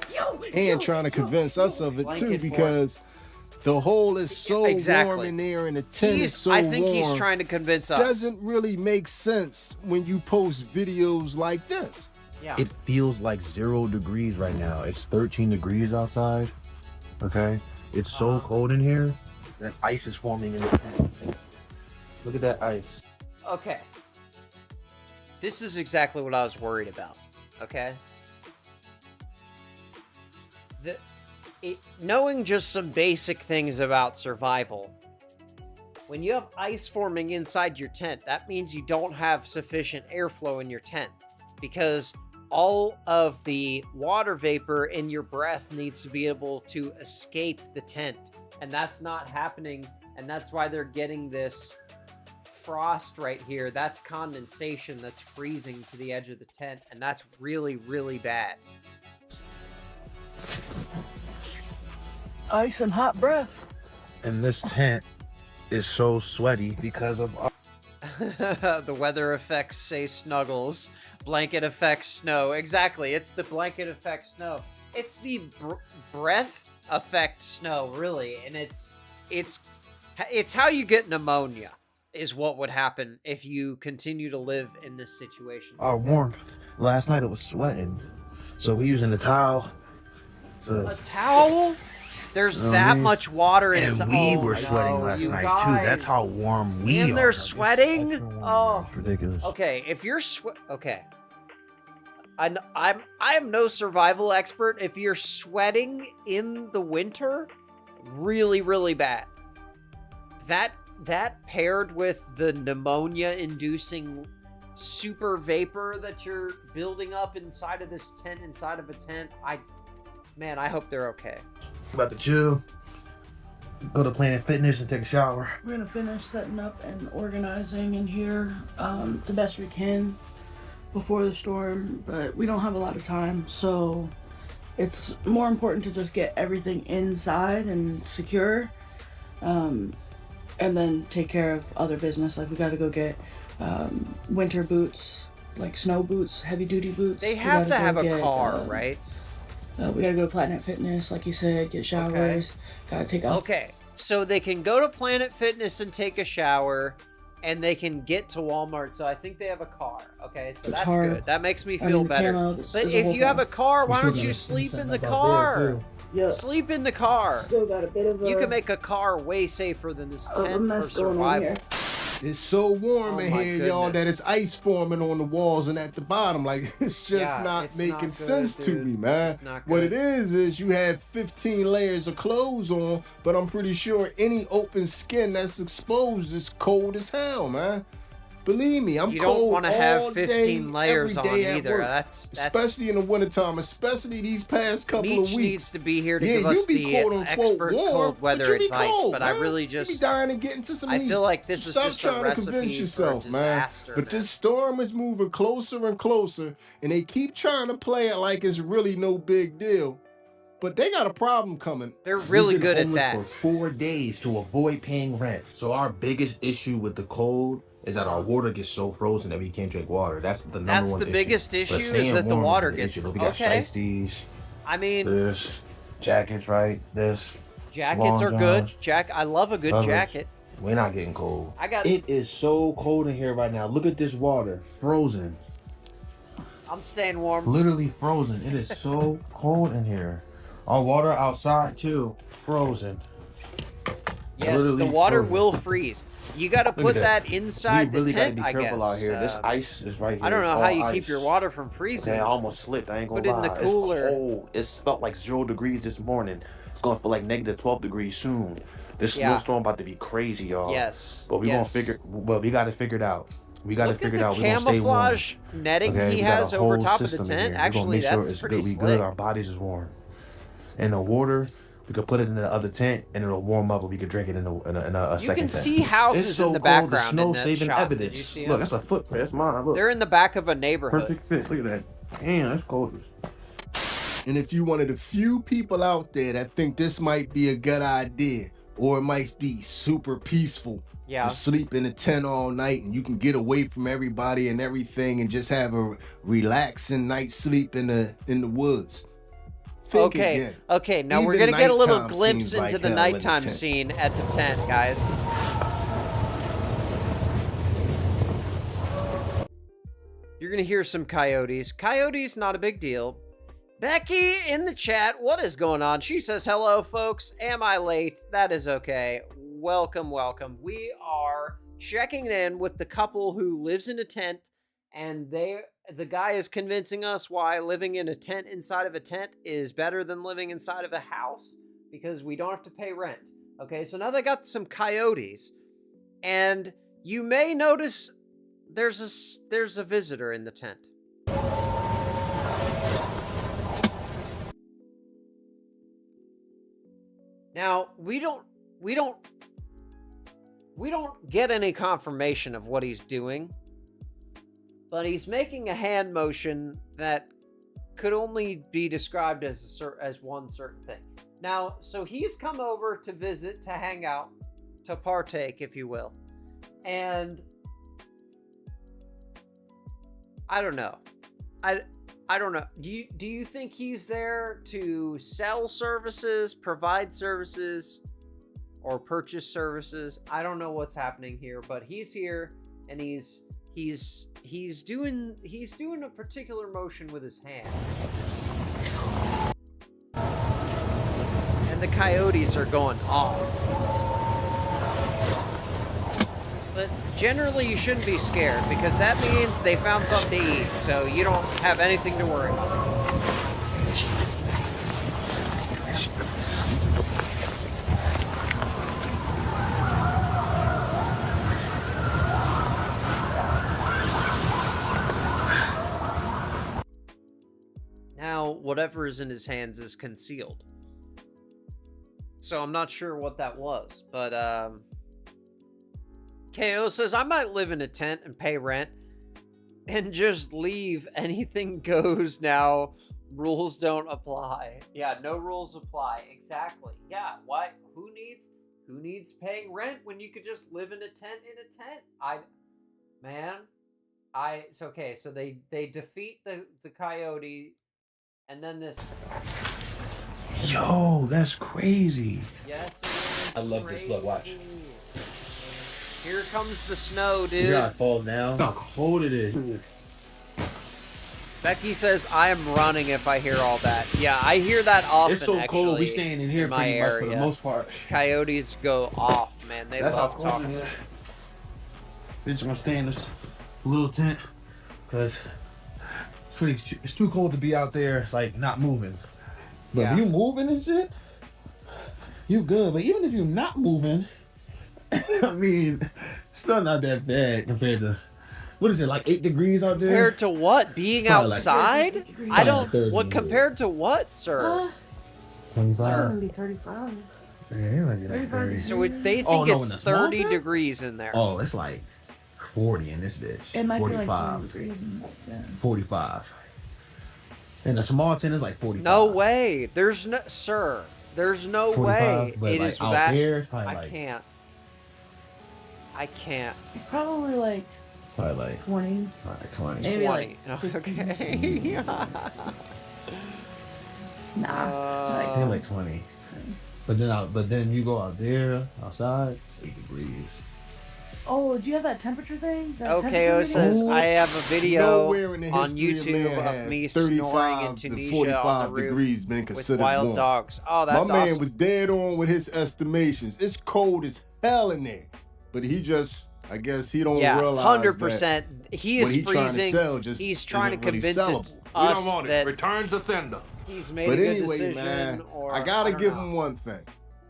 and trying to convince us of it too, Blanket fort. because the hole is so Exactly. warm in there and the tent is so I think warm. he's trying to convince us. Doesn't really make sense when you post videos like this. Yeah. It feels like 0 degrees right now. It's 13 degrees outside. Okay? It's so cold in here that ice is forming in the tent. Look at that ice. Okay. This is exactly what I was worried about. Okay. Knowing just some basic things about survival. When you have ice forming inside your tent, that means you don't have sufficient airflow in your tent, because all of the water vapor in your breath needs to be able to escape the tent, and that's not happening, and that's why they're getting this frost right here. That's condensation that's freezing to the edge of the tent, and that's really, really bad. Ice and hot breath. And this tent is so sweaty because of The weather effects say snuggles. Blanket effects snow. Exactly, it's the blanket effect snow. It's the breath effect snow, really, and it's how you get pneumonia. Is what would happen if you continue to live in this situation. our warmth. Last night it was sweating. So we using the towel. A towel? There's that much water inside. And we were sweating last night too. That's how warm we are. And they're sweating? Oh. It's ridiculous. Okay, if you're okay. I am no survival expert. If you're sweating in the winter, really, really bad. That paired with the pneumonia-inducing super vapor that you're building up inside of this tent, inside of a tent, I hope they're okay. About to chill. Go to Planet Fitness and take a shower. We're gonna finish setting up and organizing in here the best we can before the storm, but we don't have a lot of time, so it's more important to just get everything inside and secure, and then take care of other business. Like we gotta go get winter boots, like snow boots, heavy duty boots. They have to have a car, right? We gotta go to Planet Fitness, like you said, get showers, gotta take off. Okay, so they can go to Planet Fitness and take a shower, and they can get to Walmart, so I think they have a car. Okay, so that's good. That makes me feel better. But if you have a car, why don't you sleep in the car? Yeah. Sleep in the car. Still got a bit of You can make a car way safer than this tent for survival. It's so warm in my here, y'all, that goodness. it's ice forming on the walls and at the bottom. Like, it's just Yeah, not it's making not good, sense to dude. me, man. It's not What good. it is you have 15 layers of clothes on, but I'm pretty sure any open skin that's exposed is cold as hell, man. Believe me, I'm You cold don't want to have all 15 day, layers on every day at either. work. That's Especially in the wintertime, especially these past couple of Meech weeks. needs to be here to Yeah, give us you be the quote-unquote expert warm, cold but weather you be advice, cold, but I man. really You be just dying to get into some I heat. feel like this is Stop just a trying to convince recipe yourself, for man. disaster. But this storm is moving closer and closer, and they keep trying to play it like it's really no big deal. But they got a problem coming. They're really We've been good at homeless that. for 4 days to avoid paying rent. So our biggest issue with the cold is that our water gets so frozen that we can't drink water. That's the number That's one the issue. biggest But issue is staying that the warm water the gets issue. We got okay. shiesties, I mean, this, jackets, right? This. jackets are long good. johns, I love a good covers. jacket. We're not getting cold. I got. It is so cold in here right now. Look at this water, frozen. I'm staying warm. Literally frozen. It is so cold in here. Our water outside too, frozen. Yes, the Literally water frozen. will freeze. You got to Look put at that inside we really the tent, gotta I be careful guess. out here. This ice is right here. I don't know It's how all you ice. keep your water from freezing. Okay, I almost slipped. I ain't gonna Put it in lie. the cooler. It's cold. It's felt like 0 degrees this morning. It's gonna feel like -12 degrees soon. This snowstorm about to be crazy, y'all. Yes. But we gonna figure. Well, we gotta figure it out. We gotta Look figure at it out. the We're gonna stay warm. camouflage netting Okay, he we got has a over whole top of the system in tent. here. We're gonna Actually, make sure that's it's pretty good. We slick. good. Our bodies is warm. And the water, we could put it in the other tent, and it'll warm up, and we could drink it in a second tent. You can see houses It's so in the cold, background the in snow that saving shot. evidence. Did you see Look, them? that's a footprint. That's mine. Look. They're in the back of a neighborhood. Perfect fit. Look at that. Damn, that's cold. And if you're one of the few people out there that think this might be a good idea, or it might be super peaceful to sleep in a tent all night and you can get away from everybody and everything and just have a relaxing night's sleep in the woods. Think again. Okay, now we're Even gonna get a little nighttime glimpse seems into like the hell in a nighttime tent. scene at the tent, guys. You're gonna hear some coyotes. Coyotes, not a big deal. Becky in the chat, what is going on? She says, hello, folks. Am I late? That is okay. Welcome, welcome. We are checking in with the couple who lives in a tent, and the guy is convincing us why living in a tent inside of a tent is better than living inside of a house, because we don't have to pay rent. Okay, so now they got some coyotes, and you may notice there's a visitor in the tent. Now, we don't get any confirmation of what he's doing, but he's making a hand motion that could only be described as one certain thing. Now, so he's come over to visit, to hang out, to partake, if you will. And I don't know. I don't know. Do you think he's there to sell services, provide services, or purchase services? I don't know what's happening here, but he's here and he's doing a particular motion with his hand. And the coyotes are going off. But generally you shouldn't be scared, because that means they found something to eat, so you don't have anything to worry about. Now, whatever is in his hands is concealed. So I'm not sure what that was, but KO says, I might live in a tent and pay rent and just leave. Anything goes now. Rules don't apply. Yeah, no rules apply. Exactly. Yeah, why? Who needs paying rent when you could just live in a tent It's okay. So they defeat the coyote, and then this. Yo, that's crazy. Yes, I love this. Look, watch. Here comes the snow, dude. You gotta fall down. Look how cold it is. Becky says, I am running if I hear all that. Yeah, I hear that often, It's so cold, we staying in here my pretty much area. for the most part. Coyotes go off, man. They love talking. We're just gonna stay in this little tent, because it's too cold to be out there, like, not moving. But if you moving and shit, you good. But even if you're not moving, I mean, it's still not that bad compared to, what is it, like 8 degrees out there? Compared to what? Being Probably outside? like I don't. 30 What compared to what, sir? 25. It's gonna be 35. Yeah, it might be like 30. So they think Oh, no, in it's the small 30 tent? degrees in there. Oh, it's like 40 in this bitch. It might 45. be like 40 degrees. Yeah. 45. And the small tent is like 45. No way. There's no, sir. There's no 45, way. but It like is out that. here, it's probably I like, can't. I can't. Probably like probably like 20. Like 20. Maybe 20. like Okay. Nah. Maybe like 20. But then you go out there, outside, 8 degrees. Oh, do you have that temperature thing? That OKO temperature says, video? I have a video Nowhere in the on history of YouTube man of has me snoring in 35 to Tunisia 45 on the roof degrees been with considered wild warm. dogs. Oh, that's My man awesome. was dead on with his estimations. It's cold as hell in there, but he just, I guess he don't realize 100%. that He what is he trying to freezing. sell just He's trying to isn't really convince sellable. us We don't want it. that Return to sender. he's made But a good anyway, decision. man, or I gotta don't give know. him one thing.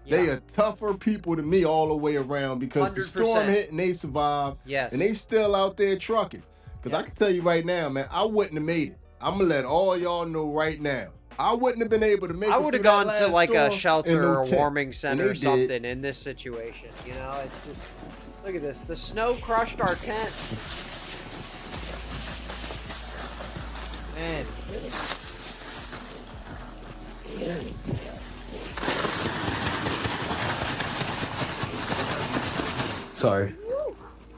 They are tougher people than me all the way around because the storm 100%. hit and they survived. Yes. And they still out there trucking. Because I can tell you right now, man, I wouldn't have made it. I'm going to let all y'all know right now. I wouldn't have been able to make it. I would have gone to like a storm shelter no or a tent. warming center or And they something did. in this situation. You know, it's just, look at this. The snow crushed our tent. Man. Sorry.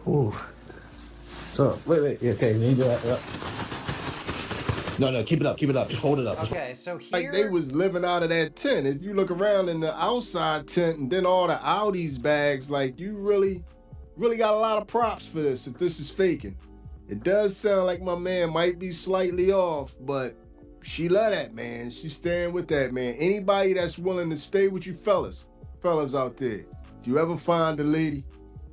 Ooh. So, wait. Yeah, okay, you do that. No, keep it up. Just hold it up. Okay, so here... Like they was living out of that tent. If you look around in the outside tent and then all the Audi's bags, like you really got a lot of props for this if this is faking. It does sound like my man might be slightly off, but she love that, man. She's staying with that, man. Anybody that's willing to stay with you fellas out there, if you ever find a lady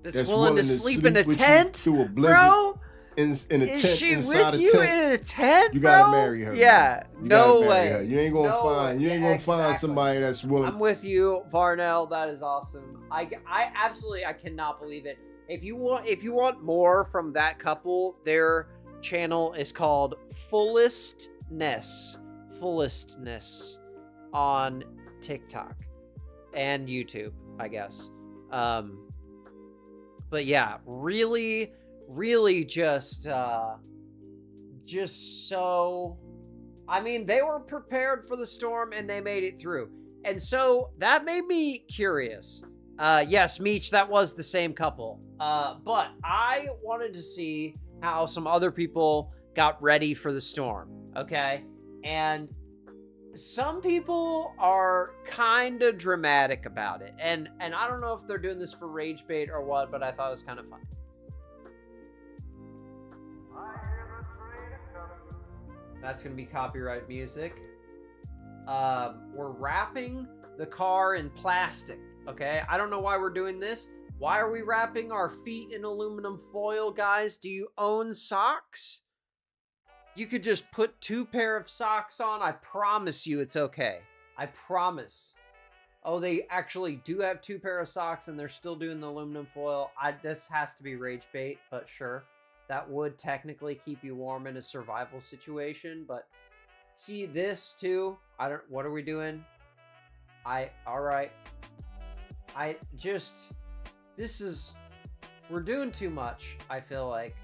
that's willing to sleep in a with you tent, through a blizzard, bro? in a tent Is she inside with a you tent, in a tent, you gotta bro? marry her. Yeah, man. You no gotta marry way. her. You ain't gonna find Exactly. somebody that's willing. I'm with you, Varnell. That is awesome. I absolutely, I cannot believe it. If you want more from that couple, their channel is called Fullestness on TikTok and YouTube, I guess. But yeah, really just so, I mean, they were prepared for the storm and they made it through. And so that made me curious. Yes, Meech, that was the same couple. But I wanted to see how some other people got ready for the storm, okay? And some people are kind of dramatic about it. And I don't know if they're doing this for rage bait or what, but I thought it was kind of funny. That's going to be copyright music. We're wrapping the car in plastic, okay? I don't know why we're doing this. Why are we wrapping our feet in aluminum foil, guys? Do you own socks? You could just put 2 pair of socks on. I promise you it's okay. I promise. Oh, they actually do have 2 pair of socks and they're still doing the aluminum foil. This has to be rage bait, but sure. That would technically keep you warm in a survival situation, but see this too. What are we doing? All right. We're doing too much, I feel like.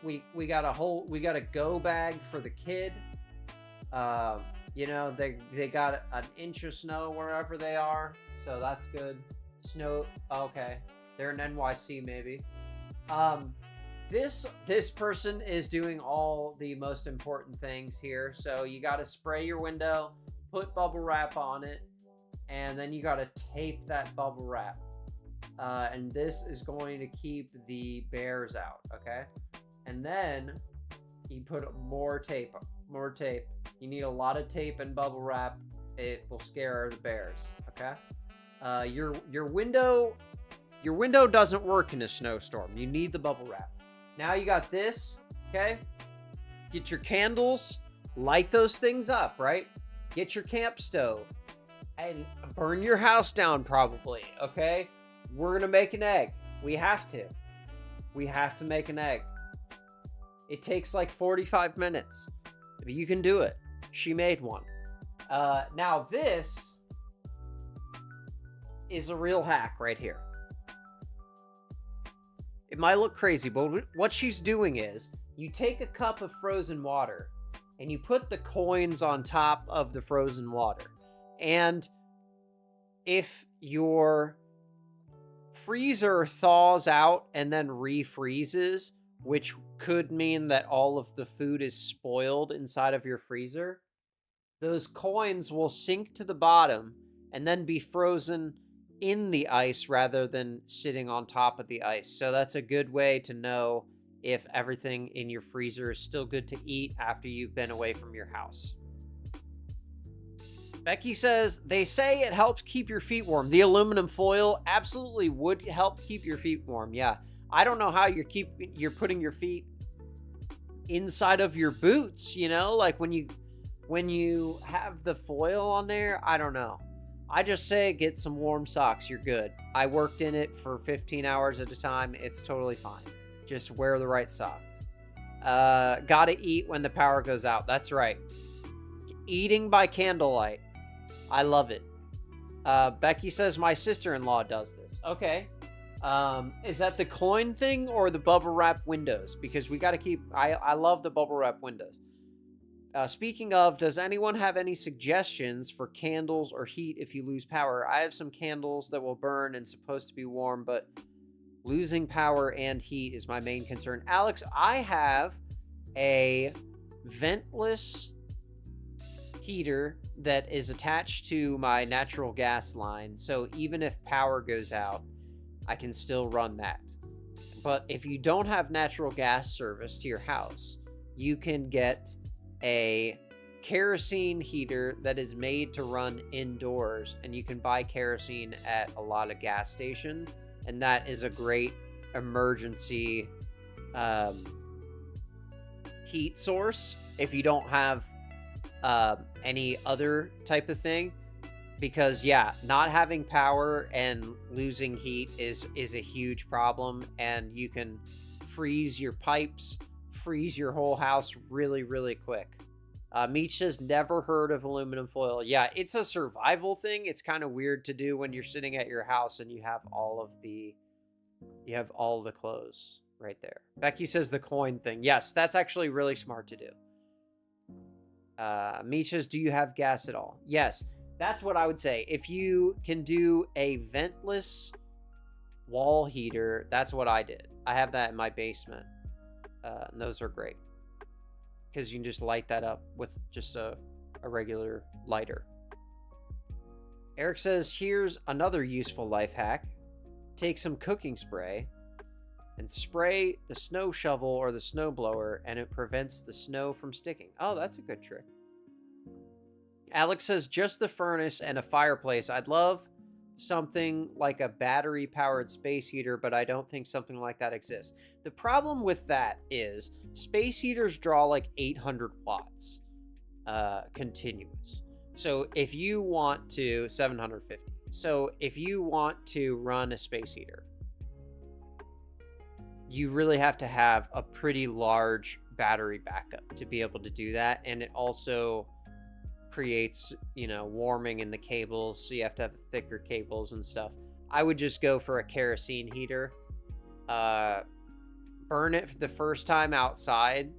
We got a go bag for the kid. You know, they got an inch of snow wherever they are, so that's good. Snow, okay. They're in NYC maybe. This person is doing all the most important things here. So you got to spray your window, put bubble wrap on it, and then you got to tape that bubble wrap. And this is going to keep the bears out, okay? And then you put more tape. You need a lot of tape and bubble wrap. It will scare the bears, okay? Your window doesn't work in a snowstorm. You need the bubble wrap. Now you got this, okay? Get your candles, light those things up, right? Get your camp stove and burn your house down probably, okay? We're gonna make an egg. We have to make an egg. It takes like 45 minutes. But you can do it. She made one. Now this is a real hack right here. It might look crazy, but what she's doing is you take a cup of frozen water and you put the coins on top of the frozen water. And if your freezer thaws out and then refreezes, which could mean that all of the food is spoiled inside of your freezer, those coins will sink to the bottom and then be frozen in the ice rather than sitting on top of the ice. So that's a good way to know if everything in your freezer is still good to eat after you've been away from your house. Becky says, they say it helps keep your feet warm. The aluminum foil absolutely would help keep your feet warm. Yeah. I don't know how you're putting your feet inside of your boots, you know, like when you have the foil on there. I don't know. I just say get some warm socks. You're good. I worked in it for 15 hours at a time. It's totally fine. Just wear the right sock. Gotta eat when the power goes out. That's right. Eating by candlelight. I love it. Becky says my sister-in-law does this. Okay. Is that the coin thing or the bubble wrap windows? Because we got to keep... I love the bubble wrap windows. Speaking of, does anyone have any suggestions for candles or heat if you lose power? I have some candles that will burn and supposed to be warm, but losing power and heat is my main concern. Alex, I have a ventless heater that is attached to my natural gas line, so even if power goes out, I can still run that. But if you don't have natural gas service to your house, you can get a kerosene heater that is made to run indoors, and you can buy kerosene at a lot of gas stations, and that is a great emergency heat source if you don't have any other type of thing. Because yeah, not having power and losing heat is a huge problem, and you can freeze your pipes, freeze your whole house really, really quick. Meech has never heard of aluminum foil. Yeah, it's a survival thing. It's kind of weird to do when you're sitting at your house and you have all the clothes right there. Becky says the coin thing. Yes, that's actually really smart to do. Meech says, do you have gas at all? Yes, that's what I would say. If you can do a ventless wall heater, that's what I did. I have that in my basement. And those are great because you can just light that up with just a regular lighter. Eric says, here's another useful life hack. Take some cooking spray and spray the snow shovel or the snow blower, and it prevents the snow from sticking. Oh, that's a good trick. Alex says, just the furnace and a fireplace. I'd love something like a battery-powered space heater, but I don't think something like that exists. The problem with that is space heaters draw like 800 watts continuous. So if you want to... 750. So if you want to run a space heater, you really have to have a pretty large battery backup to be able to do that. And it also creates, warming in the cables, so you have to have thicker cables and stuff. I would just go for a kerosene heater. Burn it for the first time outside,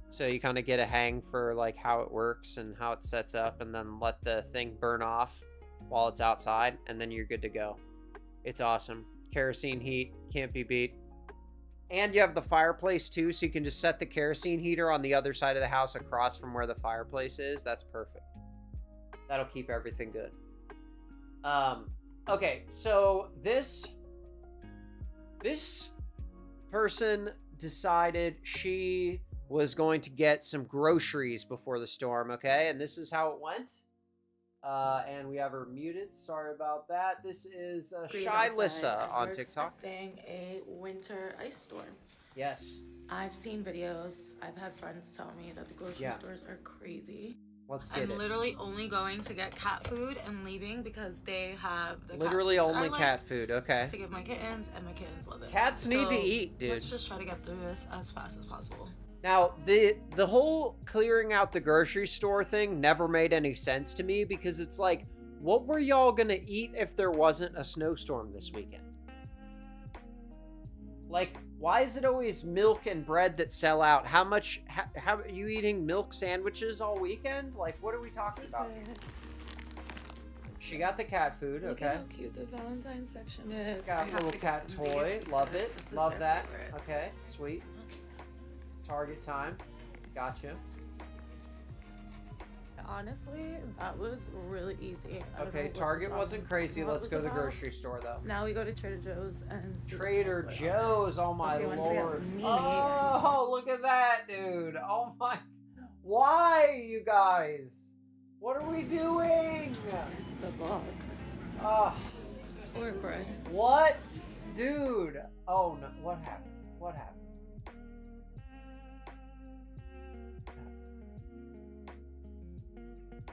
so you kind of get a hang for like how it works and how it sets up, and then let the thing burn off while it's outside, and then you're good to go. It's awesome. Kerosene heat can't be beat. And you have the fireplace too, so you can just set the kerosene heater on the other side of the house across from where the fireplace is. That's perfect. That'll keep everything good. Okay, so this person decided she was going to get some groceries before the storm, okay? And this is how it went. And we have her muted. Sorry about that. This is Shy Lissa on TikTok. Expecting a winter ice storm. Yes. I've seen videos. I've had friends tell me that the grocery stores are crazy. Let's get it. I'm literally only going to get cat food and leaving because they have the literally cat only cat food. Okay. To give my kittens, and my kittens love it. Cats need to eat, dude. Let's just try to get through this as fast as possible. Now, the whole clearing out the grocery store thing never made any sense to me, because it's like, what were y'all gonna eat if there wasn't a snowstorm this weekend? Like, why is it always milk and bread that sell out? How are you eating milk sandwiches all weekend? Like, what are we talking about? She got the cat food, Look okay. at how cute the Valentine's section is. Got a little cat toy, love it, love that. Okay, sweet. Target time, gotcha. Honestly, that was really easy. Okay, Target wasn't crazy. Let's go to the grocery store though. Now we go to Trader Joe's and see Trader Joe's, oh my lord. Me. Oh, look at that, dude. Oh my. Why, you guys? What are we doing? The vlog. Or bread. What? Dude. Oh no, what happened? What happened?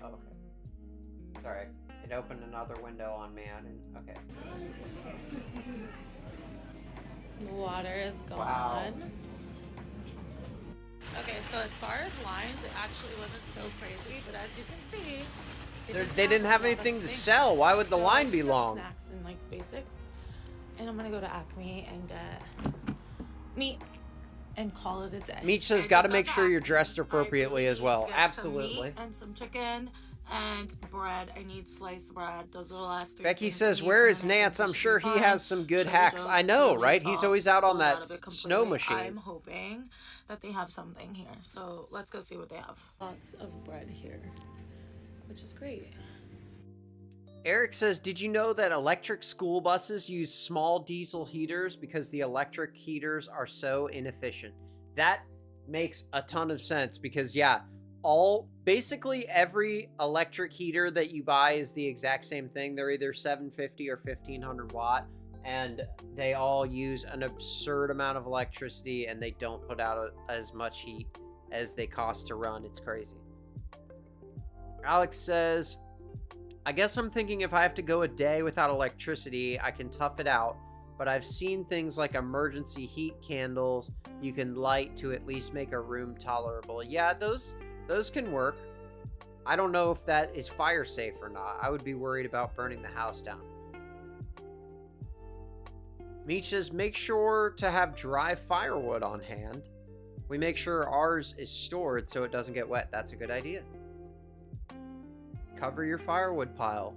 Oh, okay. Sorry. It opened another window on me. I didn't. Okay. The water is gone. Wow. Okay, so as far as lines, it actually wasn't so crazy, but as you can see, They didn't have anything to sell. Why would the line be long? Snacks and like basics. And I'm gonna go to Acme and get meat and call it a day. Meech says, got to make sure you're dressed appropriately as well. Absolutely. Some meat and some chicken and bread. I need sliced bread. Those are the last 3 Becky things says, I need, where and is then Nance? I'm everything sure should he be has fine. some good Trader hacks. Joe's I know, totally right? He's always out on sold that of it snow completely. machine. I'm hoping that they have something here. So let's go see what they have. Lots of bread here, which is great. Eric says, did you know that electric school buses use small diesel heaters because the electric heaters are so inefficient? That makes a ton of sense because, yeah, basically every electric heater that you buy is the exact same thing. They're either 750 or 1500 watt, and they all use an absurd amount of electricity, and they don't put out as much heat as they cost to run. It's crazy. Alex says, I guess I'm thinking if I have to go a day without electricity, I can tough it out, but I've seen things like emergency heat candles you can light to at least make a room tolerable. Yeah, those can work. I don't know if that is fire safe or not. I would be worried about burning the house down. Meech says, make sure to have dry firewood on hand. We make sure ours is stored so it doesn't get wet. That's a good idea. Cover your firewood pile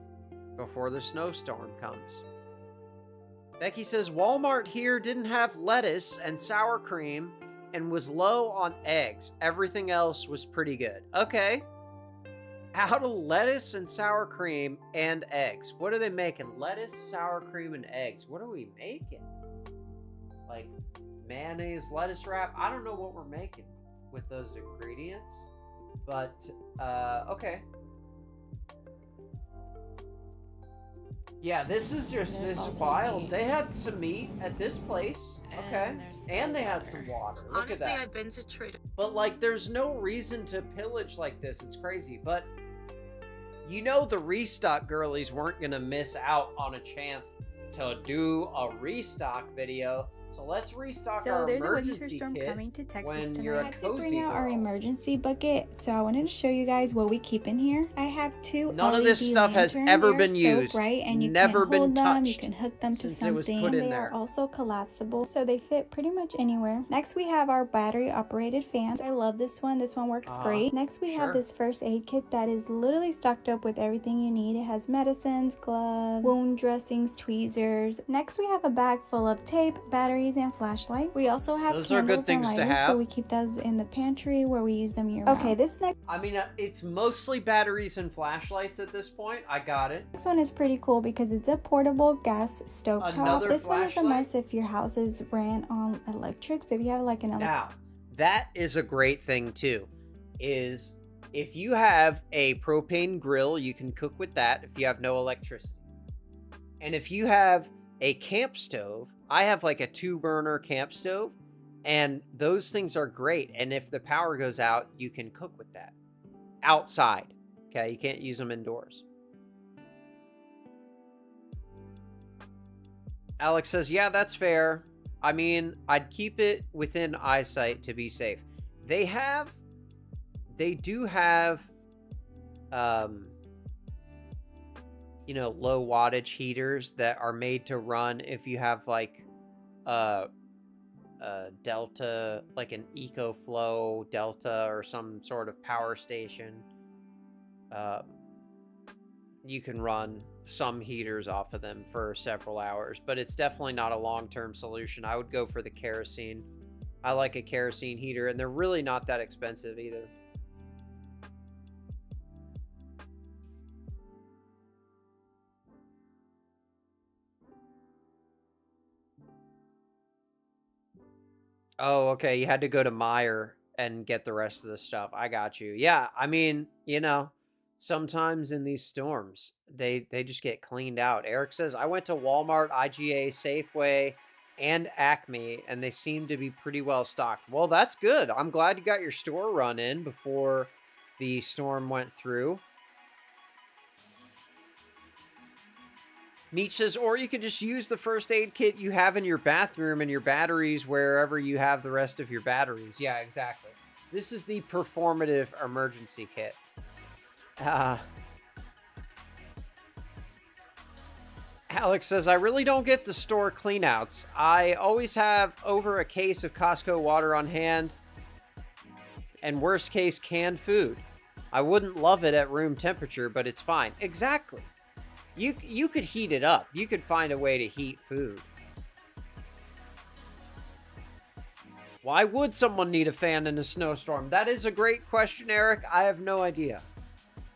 before the snowstorm comes. Becky says, Walmart here didn't have lettuce and sour cream and was low on eggs. Everything else was pretty good. Okay. Out of lettuce and sour cream and eggs. What are they making? Lettuce, sour cream, and eggs. What are we making? Like mayonnaise, lettuce wrap? I don't know what we're making with those ingredients. But, okay. Yeah, this is just this wild. Meat. They had some meat at this place. Okay. And they had some water. Look Honestly, at that. I've been to Trader. But like there's no reason to pillage like this. It's crazy. But you know the restock girlies weren't going to miss out on a chance to do a restock video. So let's restock our emergency kit. So there's a winter storm coming to Texas tonight. I had to bring out our emergency bucket, so I wanted to show you guys what we keep in here. I have two None LED of this stuff has lanterns. ever They're been so used. bright, and you Never can been hold them, touched you can hook them to since it was something, put in and they there. are also collapsible, so they fit pretty much anywhere. Next we have our battery operated fans. I love this one. This one works great. Next we have this first aid kit that is literally stocked up with everything you need. It has medicines, gloves, wound dressings, tweezers. Next we have a bag full of tape, batteries, and flashlights. We also have Those are good things to have. but we keep those in the pantry where we use them year-round. Okay, this next I mean, it's mostly batteries and flashlights at this point. I got it. one is pretty cool because it's a portable gas stovetop. Another This one is a flashlight? must if your house is ran on electric. So if you have like an Now, that is a great thing too, is if you have a propane grill, you can cook with that if you have no electricity. And if you have a camp stove, I have like a 2-burner camp stove, and those things are great. And if the power goes out, you can cook with that outside. Okay, you can't use them indoors. Alex says, yeah, that's fair. I mean, I'd keep it within eyesight to be safe. They do have, you know, low wattage heaters that are made to run if you have like Delta, like an EcoFlow Delta or some sort of power station. You can run some heaters off of them for several hours, but it's definitely not a long-term solution. I would go for the kerosene. I like a kerosene heater, and they're really not that expensive either. Oh, okay. You had to go to Meijer and get the rest of the stuff. I got you. Yeah, I mean, you know, sometimes in these storms, they just get cleaned out. Eric says, I went to Walmart, IGA, Safeway, and Acme, and they seem to be pretty well stocked. Well, that's good. I'm glad you got your store run in before the storm went through. Meech says, or you could just use the first aid kit you have in your bathroom and your batteries wherever you have the rest of your batteries. Yeah, exactly. This is the performative emergency kit. Alex says, I really don't get the store cleanouts. I always have over a case of Costco water on hand and worst case canned food. I wouldn't love it at room temperature, but it's fine. Exactly. You could heat it up. You could find a way to heat food. Why would someone need a fan in a snowstorm? That is a great question, Eric. I have no idea.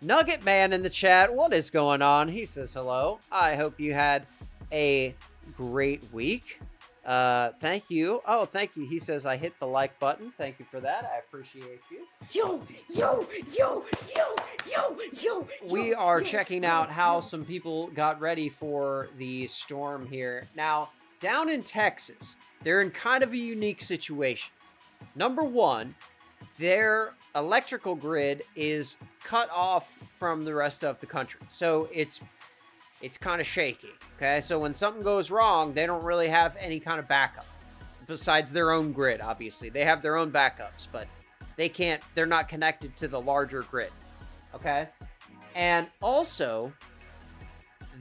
Nugget Man in the chat, what is going on? He says hello. I hope you had a great week. Thank you. Oh, thank you. He says, I hit the like button. Thank you for that. I appreciate you. Yo. We are checking out how some people got ready for the storm here. Now, down in Texas, they're in kind of a unique situation. Number one, their electrical grid is cut off from the rest of the country. So it's kind of shaky. Okay, so when something goes wrong, they don't really have any kind of backup besides their own grid. Obviously, they have their own backups, but they're not connected to the larger grid. Okay, and also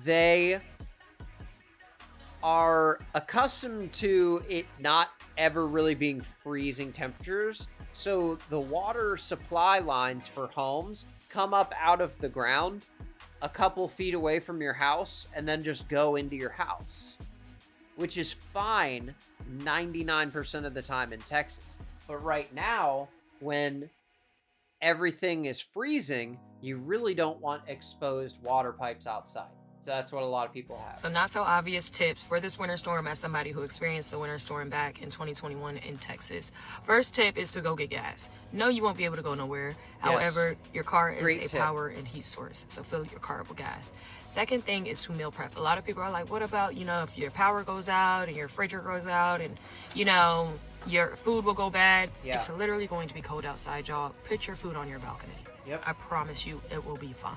they are accustomed to it not ever really being freezing temperatures. So the water supply lines for homes come up out of the ground a couple feet away from your house and then just go into your house, which is fine 99% of the time in Texas. But right now, when everything is freezing, you really don't want exposed water pipes outside. So that's what a lot of people have. So not so obvious tips for this winter storm as somebody who experienced the winter storm back in 2021 in Texas. First tip is to go get gas. No, you won't be able to go nowhere. However, your car is a power and heat source. So fill your car up with gas. Second thing is to meal prep. A lot of people are like, what about, if your power goes out and your refrigerator goes out and, your food will go bad. Yeah. It's literally going to be cold outside, y'all. Put your food on your balcony. Yep. I promise you it will be fine.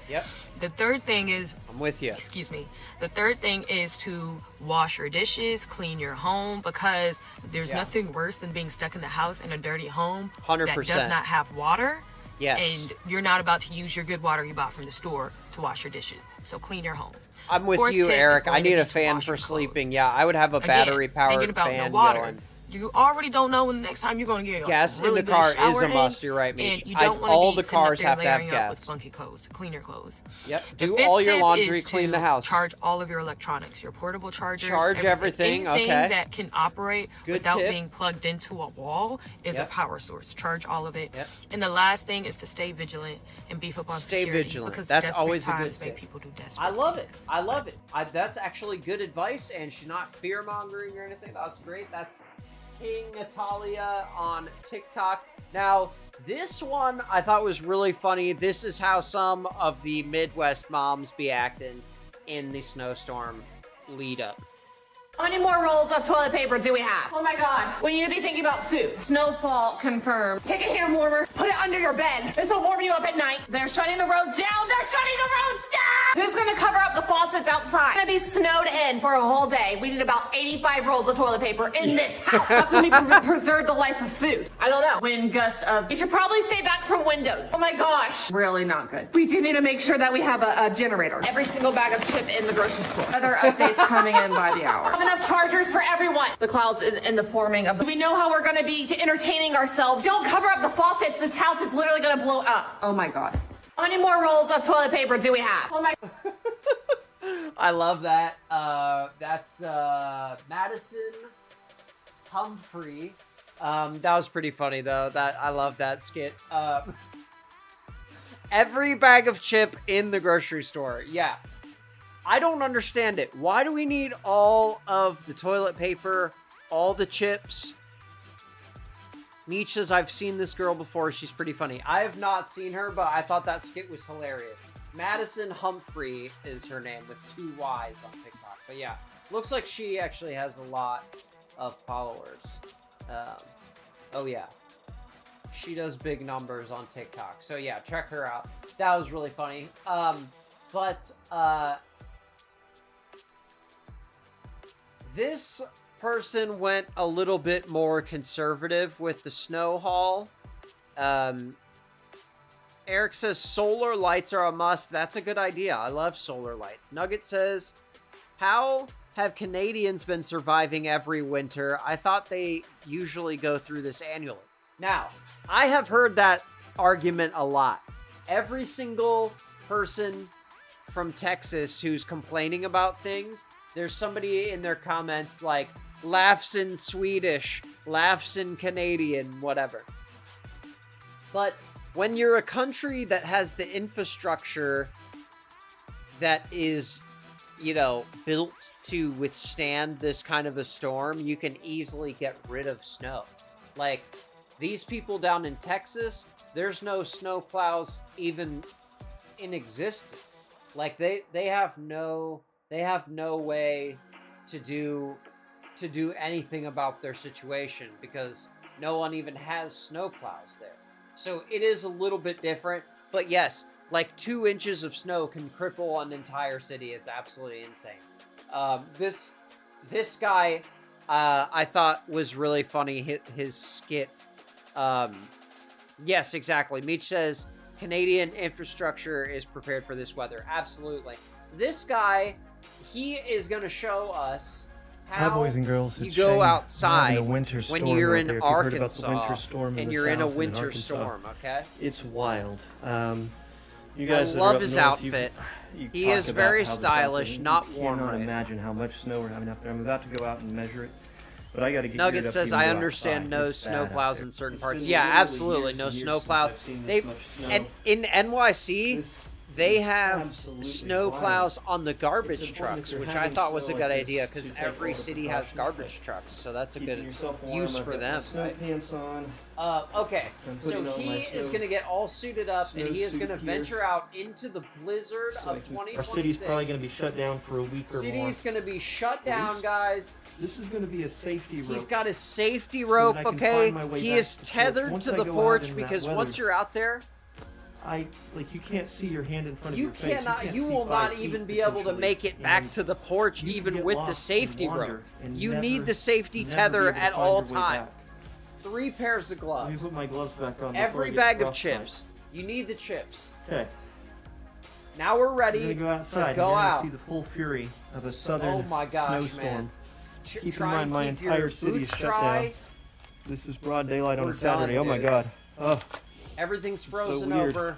Yep. The third thing is... I'm with you. Excuse me. The third thing is to wash your dishes, clean your home, because there's nothing worse than being stuck in the house in a dirty home 100%. that does not have water. Yes. And you're not about to use your good water you bought from the store to wash your dishes. So clean your home. I'm with you, Eric. I need a fan for sleeping. Yeah, I would have a battery-powered fan going. You already don't know when the next time you're going to get gas really in the car is a in, must. You're right, Mitch. And you don't all the be cars have to have gas. With funky clothes. Clean your clothes. Yep. Do all your laundry. Clean the house. Charge all of your electronics. Your portable chargers. Charge everything. Anything okay. that can operate without being plugged into a wall is a Yep. power source. Charge all of it. Yep. And the last thing is to stay vigilant and beef up on security. Stay vigilant. Because That's desperate always a good times make tip. people do desperate I love it. things. I love it. That's actually good advice, and she's not fear mongering or anything. That's great. That's King Natalia on TikTok. Now, this one I thought was really funny. This is how some of the Midwest moms be acting in the snowstorm lead up. How many more rolls of toilet paper do we have? Oh my god. We need to be thinking about food. Snowfall confirmed. Take a hand warmer, put it under your bed. This will warm you up at night. They're shutting the roads down. They're shutting the roads down! Who's gonna cover up the faucets outside? It's gonna be snowed in for a whole day. We need about 85 rolls of toilet paper in this house. How can we preserve the life of food? I don't know. Wind gusts of... You should probably stay back from windows. Oh my gosh. Really not good. We do need to make sure that we have a generator. Every single bag of chip in the grocery store. Other updates coming in by the hour. Have enough chargers for everyone. The clouds in the forming of... We know how we're gonna be entertaining ourselves. Don't cover up the faucets. This house is literally gonna blow up. Oh my god. How many more rolls of toilet paper do we have? Oh my... I love that. That's Madison Humphrey. That was pretty funny though. I love that skit. Every bag of chip in the grocery store. Yeah. I don't understand it. Why do we need all of the toilet paper, all the chips? Meech says, I've seen this girl before. She's pretty funny. I have not seen her, but I thought that skit was hilarious. Madison Humphrey is her name with 2 Y's on TikTok. But yeah, looks like she actually has a lot of followers. Oh yeah. She does big numbers on TikTok. So yeah, check her out. That was really funny. This person went a little bit more conservative with the snow haul. Eric says solar lights are a must. That's a good idea. I love solar lights. Nugget says, how have Canadians been surviving every winter? I thought they usually go through this annually. Now, I have heard that argument a lot. Every single person from Texas who's complaining about things, there's somebody in their comments like, laughs in Swedish, laughs in Canadian, whatever. But when you're a country that has the infrastructure that is, you know, built to withstand this kind of a storm, you can easily get rid of snow. Like, these people down in Texas, there's no snow plows even in existence. Like, they have no way to do anything about their situation because no one even has snow plows there. So it is a little bit different, but yes, like 2 inches of snow can cripple an entire city. It's absolutely insane. This guy, I thought was really funny. His skit. Yes, exactly. Meech says Canadian infrastructure is prepared for this weather. Absolutely. This guy, he is going to show us how boys and girls, you go outside when you're in Arkansas and you're in a winter storm, okay? It's wild. You guys I love his outfit. He is very stylish, not warm. I cannot imagine how much snow we're having up there. I'm about to go out and measure it, but I got to get Nugget says, I understand no snow plows in certain parts. Yeah, absolutely, no snow plows. And in NYC, they have snow plows on the garbage trucks, which I thought was a good idea because every city has garbage trucks, so that's a good use for them. Snow pants on. Okay, so he is going to get all suited up and he is going to venture out into the blizzard of 2026. Our city's probably going to be shut down for a week or more. City's going to be shut down, guys. This is going to be a safety rope. He's got his safety rope, okay? He is tethered to the porch because once you're out there, you can't see your hand in front of you your face. You will not even be able to make it back to the porch even with the safety rope. You need the safety tether at all times. 3 pairs of gloves. Let me put my gloves back on. Every bag of chips. You need the chips. Okay. Now we're ready to go outside. To go out. See the full fury of a southern snowstorm. Man. Keep in mind, my entire city is shut down. This is broad daylight on a Saturday. Oh my God. Oh. Everything's frozen so weird. over.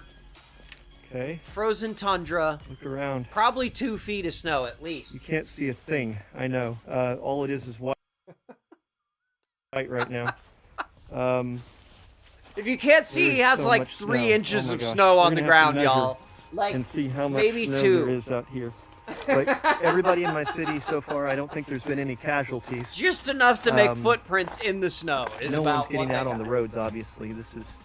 Okay. Frozen tundra. Look around. Probably 2 feet of snow at least. You can't see a thing. I know. All it is white right now. If you can't see, he has so like 3 snow. inches oh of gosh. snow on We're the gonna ground, have to y'all. Like and see how much maybe snow 2 there is out here. But everybody in my city so far, I don't think there's been any casualties. Just enough to make footprints in the snow. No one's getting out on the roads, obviously. This is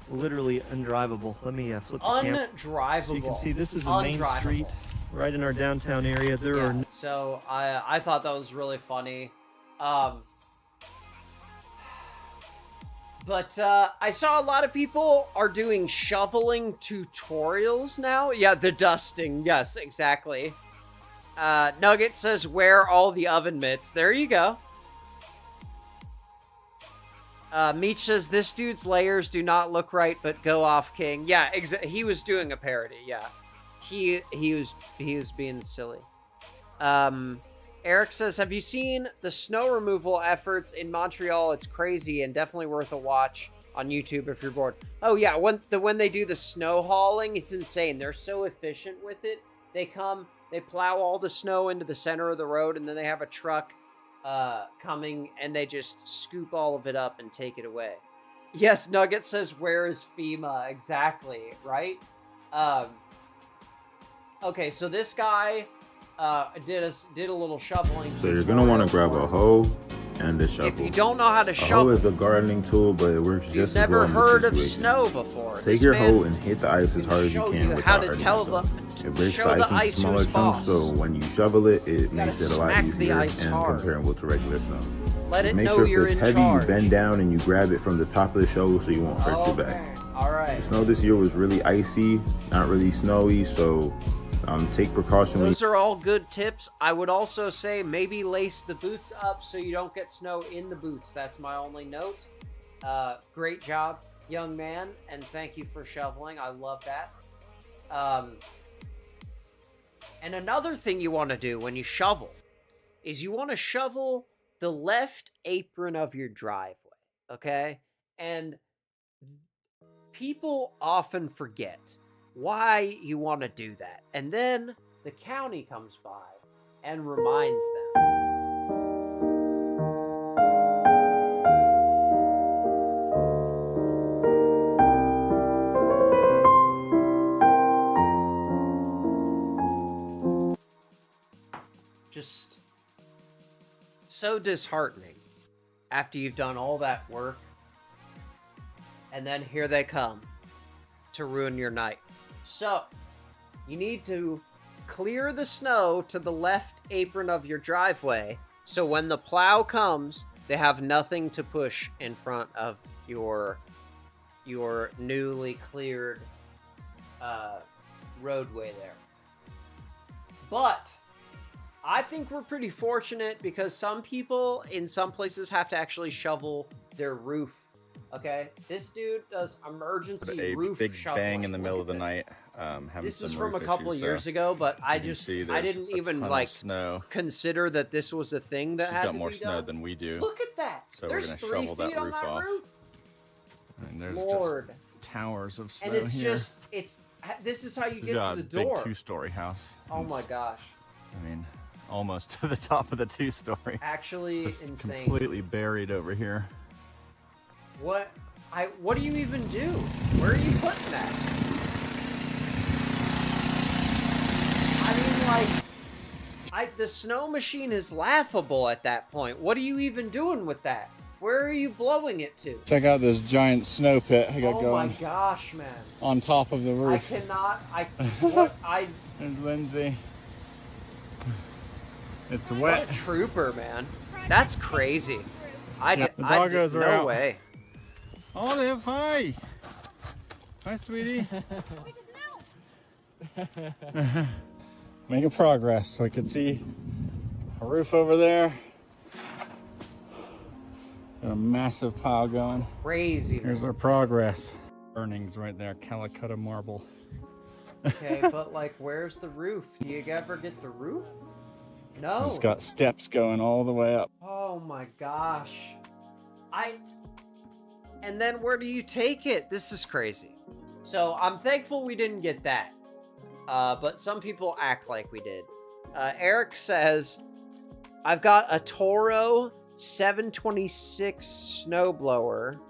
literally undrivable. Let me flip the camera. Undrivable. So you can see this is a main street right in our downtown area. There are. So I thought that was really funny. But I saw a lot of people are doing shoveling tutorials now. Yeah, the dusting. Yes, exactly. Nugget says, wear all the oven mitts. There you go. Meech says, this dude's layers do not look right, but go off, King. Yeah, he was doing a parody, yeah. He was being silly. Eric says, have you seen the snow removal efforts in Montreal? It's crazy and definitely worth a watch on YouTube if you're bored. Oh yeah, when they do the snow hauling, it's insane. They're so efficient with it. They plow all the snow into the center of the road, and then they have a truck coming, and they just scoop all of it up and take it away. Yes, Nugget says, where is FEMA? Exactly, right? Okay, so this guy did a little shoveling. So you're gonna want to grab a hoe and a shovel. If you don't know how to a shovel, hoe is a gardening tool, but it works just as You've well never in heard this of situation. snow before. Take This your man hoe and hit the ice as hard as you can without hurting yourself. It breaks the ice into smaller chunks, so when you shovel it, it makes it a lot easier and comparable to regular snow. Let it Make know sure you're if it's in heavy, charge. you bend down and you grab it from the top of the shovel so you won't hurt your back. All right. The snow this year was really icy, not really snowy, so Take precaution. Those are all good tips. I would also say maybe lace the boots up so you don't get snow in the boots. That's my only note. Great job, young man, and thank you for shoveling. I love that. And another thing you want to do when you shovel is you want to shovel the left apron of your driveway, okay? And people often forget why you want to do that. And then the county comes by and reminds them. Just so disheartening after you've done all that work. And then here they come to ruin your night. So, you need to clear the snow to the left apron of your driveway, so when the plow comes, they have nothing to push in front of your newly cleared roadway there. But I think we're pretty fortunate because some people in some places have to actually shovel their roof. Okay, this dude does emergency roof big shoveling. Bang in the middle of the night. This is from a couple of years ago, but I didn't even like consider that this was a thing that had to be done. He's got more snow than we do. Look at that! So There's we're gonna shovel that roof off. And there's Lord. just towers of snow And it's here. this is how you We've get got to the a door. big two-story house. Oh my gosh! I mean, almost to the top of the two-story. Actually, Just insane. completely buried over here. What do you even do? Where are you putting that? I mean, the snow machine is laughable at that point. What are you even doing with that? Where are you blowing it to? Check out this giant snow pit I got going. Oh my gosh, man. On top of the roof. There's Lindsay. It's wet. What a trooper, man. That's crazy. The doggos are no out. way. Olive, hi. Hi, sweetie. Making progress so we can see a roof over there. Got a massive pile going. Crazy. Here's our progress. Earnings right there, Calicut marble. Okay, but like, where's the roof? Do you ever get the roof? No. It's got steps going all the way up. Oh my gosh. And then where do you take it? This is crazy. So I'm thankful we didn't get that. But some people act like we did. Eric says, I've got a Toro 726 snowblower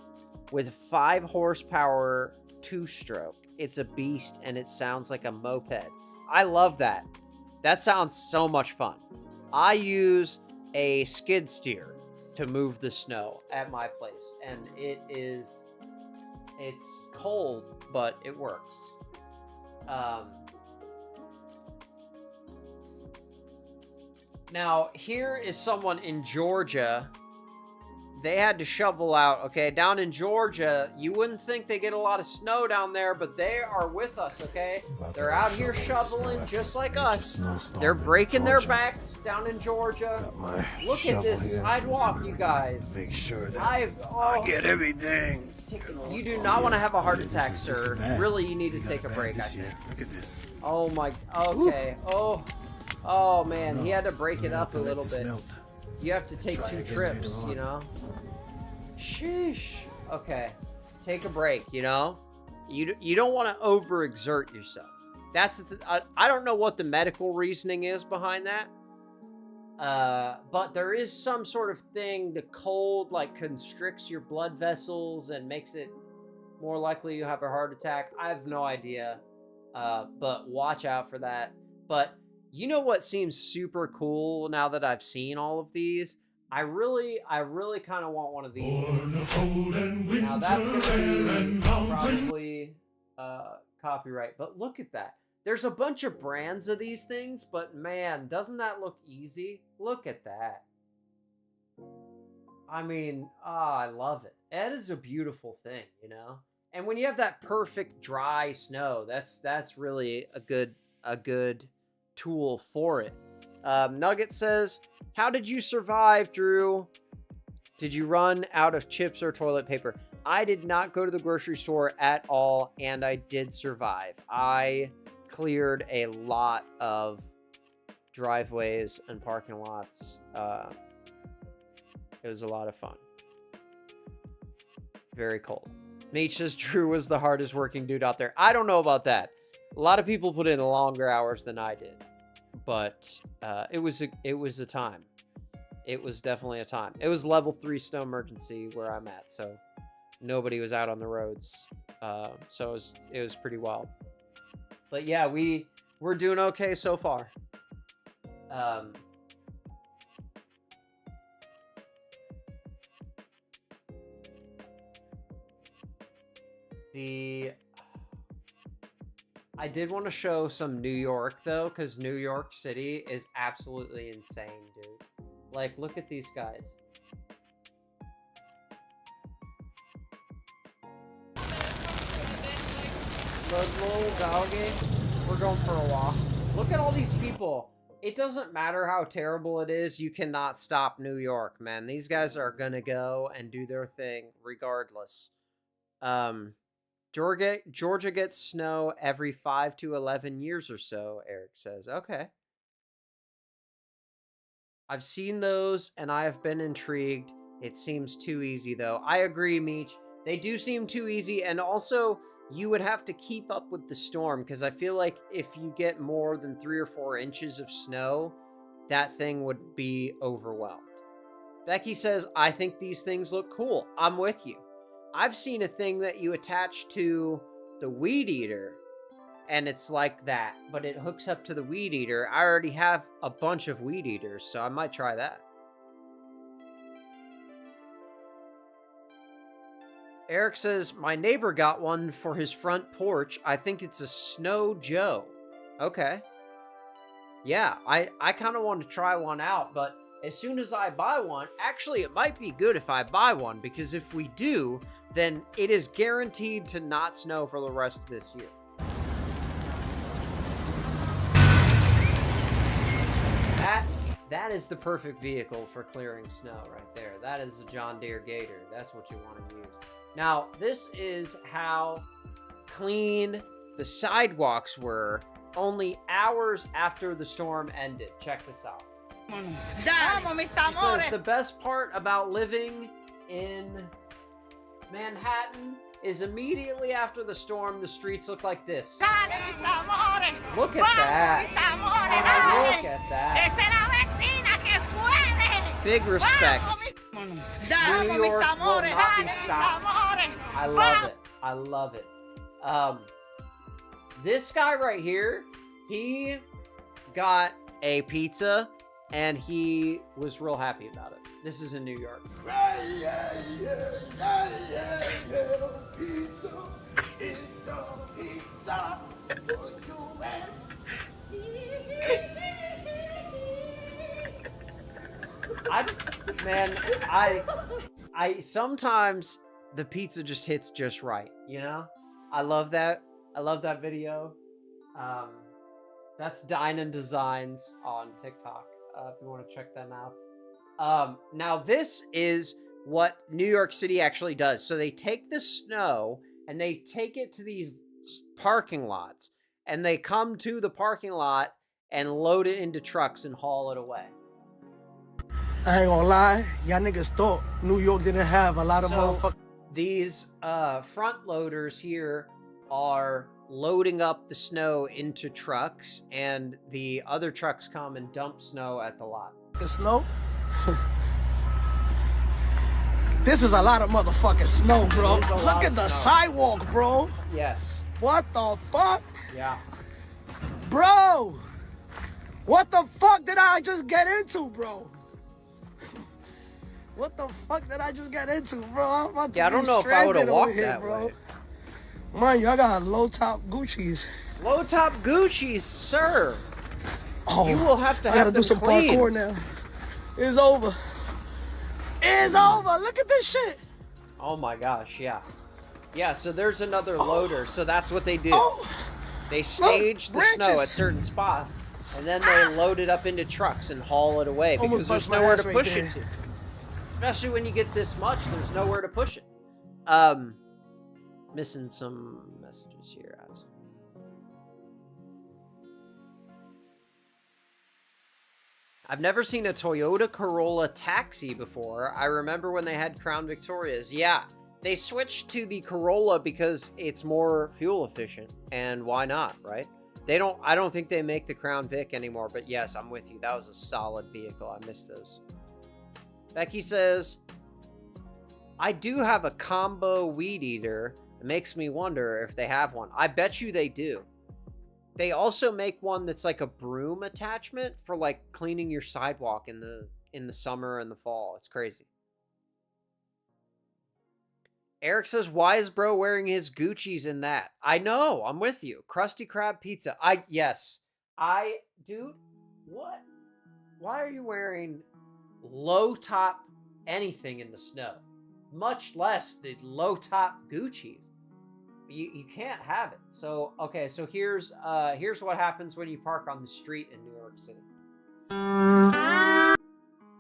with 5 horsepower 2-stroke. It's a beast and it sounds like a moped. I love that. That sounds so much fun. I use a skid steer to move the snow at my place, and it's cold, but it works. Now, here is someone in Georgia. They had to shovel out, okay? Down in Georgia, you wouldn't think they get a lot of snow down there, but they are with us, okay? They're out here shoveling just like us. They're breaking their backs down in Georgia. Look at this sidewalk, you guys. Make sure that I get everything. You do not want to have a heart attack, sir. Really, you need to take a break, I think. Look at this. Oh my, okay. Oh man, he had to break it up a little bit. You have to take 2 trips, you know? Sheesh. Okay. Take a break, you know? You don't want to overexert yourself. That's I don't know what the medical reasoning is behind that. But there is some sort of thing, the cold like constricts your blood vessels and makes it more likely you have a heart attack. I have no idea. But watch out for that. But you know what seems super cool now that I've seen all of these? I really kind of want one of these things. Now that's gonna be probably copyright, but look at that. There's a bunch of brands of these things, but man, doesn't that look easy? Look at that. I mean, I love it. That is a beautiful thing, you know? And when you have that perfect dry snow, that's really a good a good tool for it. Nugget says, how did you survive, Drew? Did you run out of chips or toilet paper? I did not go to the grocery store at all, and I did survive. I cleared a lot of driveways and parking lots. It was a lot of fun. Very cold. Meech says Drew was the hardest working dude out there. I don't know about that. A lot of people put in longer hours than I did, but it was a time. It was definitely a time. It was level 3 snow emergency where I'm at, so nobody was out on the roads. So it was pretty wild. But yeah, we're doing okay so far. I did want to show some New York though, because New York City is absolutely insane, dude. Like, look at these guys. Little doggy, we're going for a walk. Look at all these people. It doesn't matter how terrible it is, you cannot stop New York, man. These guys are gonna go and do their thing regardless. Georgia gets snow every 5 to 11 years or so, Eric says. Okay. I've seen those, and I have been intrigued. It seems too easy, though. I agree, Meech. They do seem too easy, and also, you would have to keep up with the storm, because I feel like if you get more than 3 or 4 inches of snow, that thing would be overwhelmed. Becky says, I think these things look cool. I'm with you. I've seen a thing that you attach to the weed eater, and it's like that, but it hooks up to the weed eater. I already have a bunch of weed eaters, so I might try that. Eric says, my neighbor got one for his front porch. I think it's a Snow Joe. Okay. Yeah, I kind of want to try one out, but as soon as I buy one, actually it might be good if I buy one, because if we do, then it is guaranteed to not snow for the rest of this year. That is the perfect vehicle for clearing snow right there. That is a John Deere Gator. That's what you want to use. Now, this is how clean the sidewalks were only hours after the storm ended. Check this out. He says the best part about living in Manhattan is immediately after the storm, the streets look like this. Look at that. Look at that. Big respect. New York will not be stopped. I love it. I love it. This guy right here, he got a pizza and he was real happy about it. This is in New York. I sometimes the pizza just hits just right, you know? I love that. I love that video. That's Dine & Designs on TikTok, if you want to check them out. Now this is what New York City actually does. So they take the snow and they take it to these parking lots, and they come to the parking lot and load it into trucks and haul it away. I ain't gonna lie, y'all niggas thought New York didn't have a lot of motherfuckers. These front loaders here are loading up the snow into trucks, and the other trucks come and dump snow at the lot. The snow? This is a lot of motherfucking snow, bro. Look at the sidewalk, bro. Yes. What the fuck? Yeah. Bro! What the fuck did I just get into, bro? What the fuck did I just get into, bro? I'm about to I don't know if I would have walked that way. Mind you, I got low top Gucci's. Low top Gucci's, sir. Oh, you will have to I gotta do some parkour now. It's over. It's over. Look at this shit. Oh my gosh, yeah. Yeah, so there's another loader, so that's what they do. They stage the snow at certain spots, and then they load it up into trucks and haul it away because there's nowhere to push it to. Especially when you get this much, there's nowhere to push it. Missing some messages here. I've never seen a Toyota Corolla taxi before. I remember when they had Crown Victorias. Yeah, they switched to the Corolla because it's more fuel efficient, and why not, right? I don't think they make the Crown Vic anymore, but yes, I'm with you. That was a solid vehicle. I miss those. Becky says, I do have a combo weed eater. It makes me wonder if they have one. I bet you they do. They also make one that's like a broom attachment for like cleaning your sidewalk in the summer and the fall. It's crazy. Eric says, why is bro wearing his Gucci's in that? I know, I'm with you. Krusty Krab pizza. Dude, what? Why are you wearing low top anything in the snow? Much less the low top Gucci's. You can't have it. So, okay, so here's what happens when you park on the street in New York City.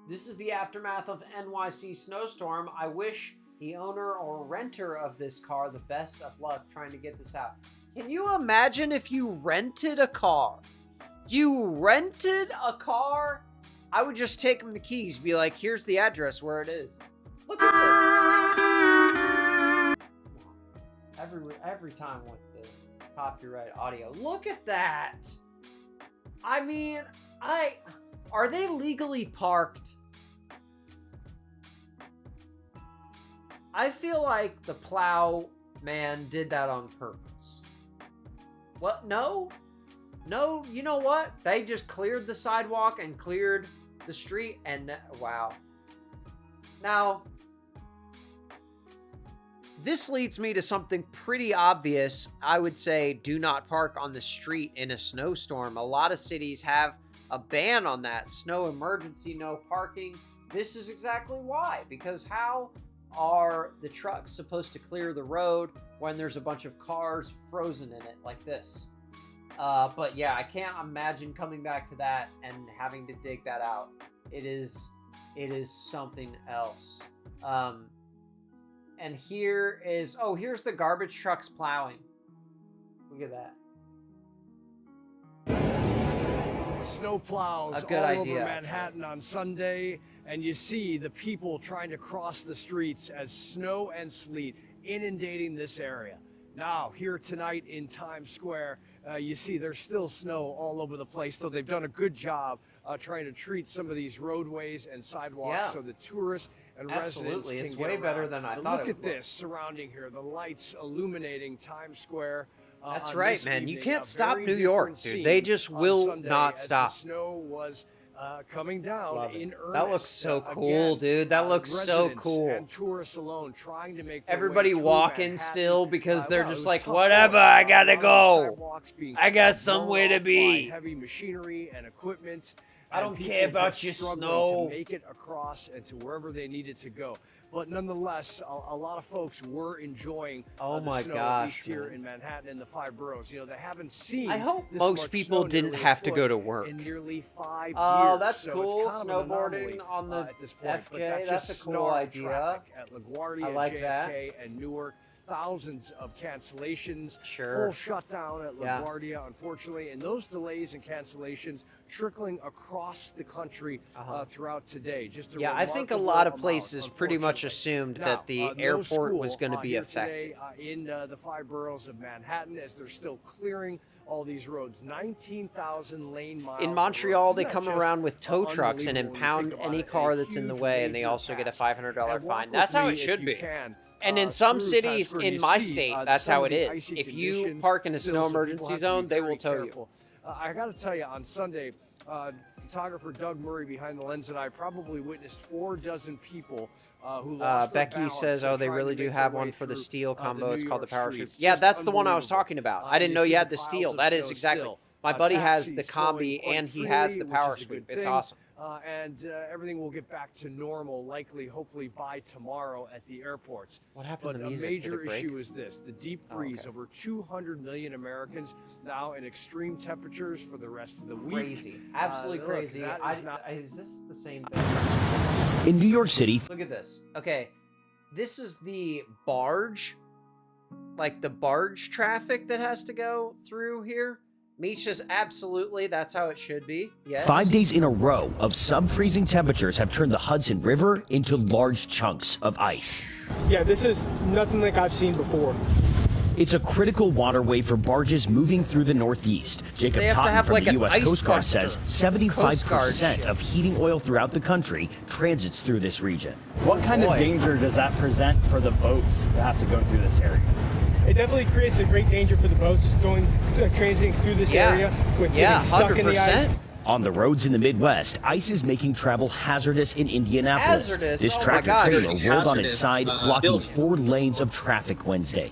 This is the aftermath of NYC snowstorm. I wish the owner or renter of this car the best of luck trying to get this out. Can you imagine if you rented a car? You rented a car? I would just take him the keys, be like, here's the address where it is. Look at this. Every time with the copyright audio. Look at that. I mean, are they legally parked? I feel like the plow man did that on purpose. What? No, you know what? They just cleared the sidewalk and cleared the street, and wow. Now, this leads me to something pretty obvious. I would say do not park on the street in a snowstorm. A lot of cities have a ban on that. Snow emergency, no parking. This is exactly why. Because how are the trucks supposed to clear the road when there's a bunch of cars frozen in it like this? But yeah, I can't imagine coming back to that and having to dig that out. It is something else. And here's the garbage trucks plowing. Look at that. Snow plows all over Manhattan on Sunday, and you see the people trying to cross the streets as snow and sleet inundating this area. Now, here tonight in Times Square, you see there's still snow all over the place, though they've done a good job trying to treat some of these roadways and sidewalks so the tourists and residents can it's get way around. better than I thought. Look at this surrounding here, the lights illuminating Times Square. That's right, man. You can't stop New York, dude. They just will not stop. The snow was coming down in earnest. That looks so cool, dude. That looks so cool. And tourists alone trying to make everybody walking still because they're just like, whatever, I gotta go. I got somewhere to be. Heavy machinery and equipment. I don't care about your snow. To make it across and to wherever they needed to go. But nonetheless, a lot of folks were enjoying the snow, at least here in Manhattan and the 5 boroughs. You know, they haven't seen. I hope most people didn't have to go to work. In nearly 5 years. Oh, that's so cool. It's kind of Snowboarding on the at this point. FJ. That's a cool idea. At LaGuardia, I like JFK, that. and Newark. Thousands of cancellations, Sure. full shutdown at LaGuardia, unfortunately, and those delays and cancellations trickling across the country throughout today. Just I think a lot of places pretty much assumed that the airport was going to be affected. Today, in the 5 boroughs of Manhattan, as they're still clearing all these roads, 19,000 lane miles. In Montreal, they come around with tow trucks and impound any car that's in the way, and they also get a $500 fine. That's how it should be. And in some cities in my state, that's how it is. If you park in a snow emergency zone, they will tow you. I got to tell you, on Sunday, photographer Doug Murray behind the lens and I probably witnessed 4 dozen people who lost their Becky balance says, and they trying really to do make have their one way for the through, steel combo. the It's New called the York Power streets. Street. Yeah, Just that's the one I was unbelievable. talking about. I didn't You know see you had the the piles steel. of That is snow exactly. still. My buddy has Taxis the flowing combi, quite and he has the freely, Power which is a Sweep. good It's thing. awesome. and everything will get back to normal, likely, hopefully by tomorrow at the airports. What happened to But the music? a major Did it break? issue is this: the deep freeze. okay. Over 200 million Americans now in extreme temperatures for the rest of the week. Crazy, absolutely Look, crazy. that is Is this the same thing? In New York City, Look at this. Okay, this is the barge, like the barge traffic that has to go through here. Misha's absolutely, that's how it should be. Yes. 5 days in a row of sub-freezing temperatures have turned the Hudson River into large chunks of ice. Yeah, this is nothing like I've seen before. It's a critical waterway for barges moving through the Northeast. Jacob They have to Totten have, from like, the an U.S. ice Coast Guard buster. says Coast Guard 75% shit. of heating oil throughout the country transits through this region. What kind of danger does that present for the boats that have to go through this area? It definitely creates a great danger for the boats going transiting through this area with getting stuck in the ice. On the roads in the Midwest, ice is making travel hazardous in Indianapolis. Hazardous? This Oh my tractor gosh. trailer rolled on its Hazardous. side, blocking 4 lanes of traffic Wednesday.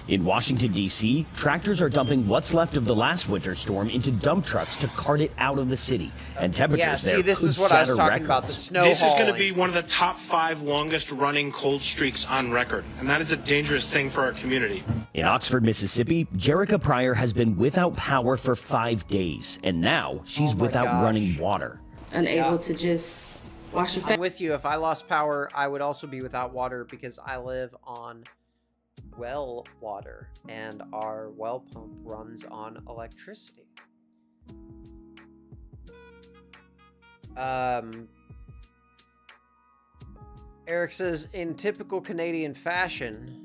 In Washington, D.C., tractors are dumping what's left of the last winter storm into dump trucks to cart it out of the city. And temperatures Yeah, see, there this could is what I was shatter talking about, records. the snow This is going to hauling. be one of the top 5 longest running cold streaks on record, and that is a dangerous thing for our community. In Oxford, Mississippi, Jerica Pryor has been without power for 5 days, and now she's without gosh. running water. Unable to just wash your face. I'm with you. If I lost power, I would also be without water because I live on well water and our well pump runs on electricity. Eric says, in typical Canadian fashion,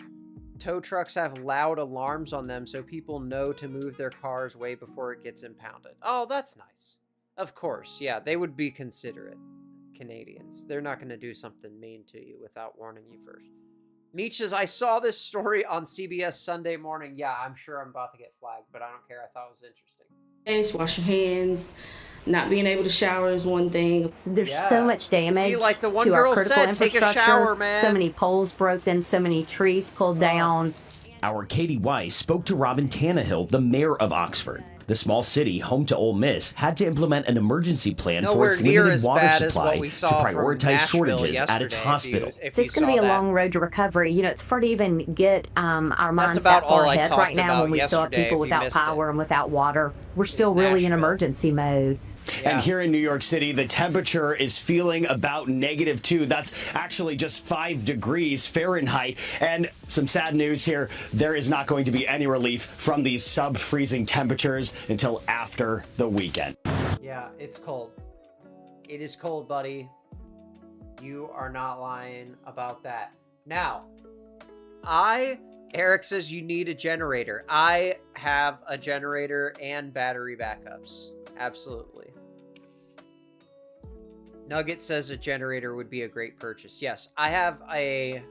tow trucks have loud alarms on them so people know to move their cars way before it gets impounded. Oh, that's nice. Of course, yeah, they would be considerate. Canadians. They're not going to do something mean to you without warning you first. Meech says, I saw this story on CBS Sunday morning. Yeah, I'm sure I'm about to get flagged, but I don't care. I thought it was interesting. Wash your hands. Not being able to shower is one thing. There's so much damage See, like the one to girl our critical said, take a infrastructure. shower, man. So many poles broken, so many trees pulled down. Our Katie Weiss spoke to Robin Tannehill, the mayor of Oxford. The small city, home to Ole Miss, had to implement an emergency plan Nowhere for its near limited as water bad as supply what we to saw from prioritize Nashville shortages at its yesterday, hospital. It's going to be a long road to recovery. You know, it's hard to even get our minds about that far all I ahead talked right now about when we still have yesterday, people if you without missed it. power and without water. We're still really in emergency mode. And here in New York City, the temperature is feeling about -2. That's actually just 5 degrees Fahrenheit. And some sad news here, there is not going to be any relief from these sub-freezing temperatures until after the weekend. Yeah, it's cold. It is cold, buddy. You are not lying about that. Now, Eric says you need a generator. I have a generator and battery backups. Absolutely. Nugget says a generator would be a great purchase. Yes, I have a...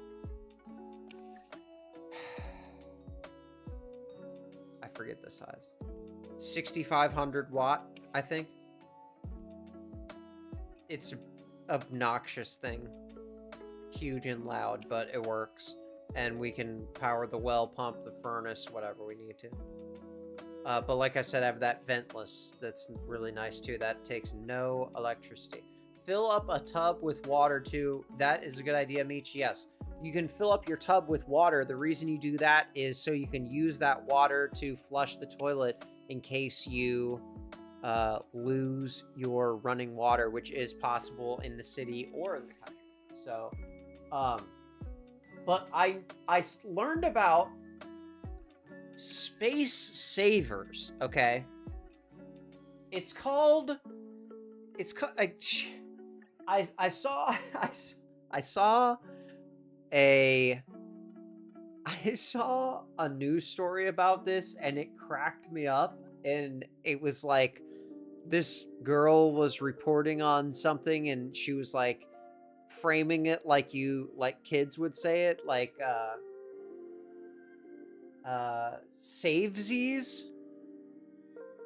I forget the size. 6,500 watt, I think. It's an obnoxious thing. Huge and loud, but it works. And we can power the well pump, the furnace, whatever we need to. But like I said, I have that ventless that's really nice too. That takes no electricity. Fill up a tub with water too. That is a good idea, Meech. Yes, you can fill up your tub with water. The reason you do that is so you can use that water to flush the toilet in case you lose your running water, which is possible in the city or in the country. So, but I learned about space savers. Okay, it's called. I saw a news story about this and it cracked me up. And it was like this girl was reporting on something and she was like framing it like kids would say it, like savesies,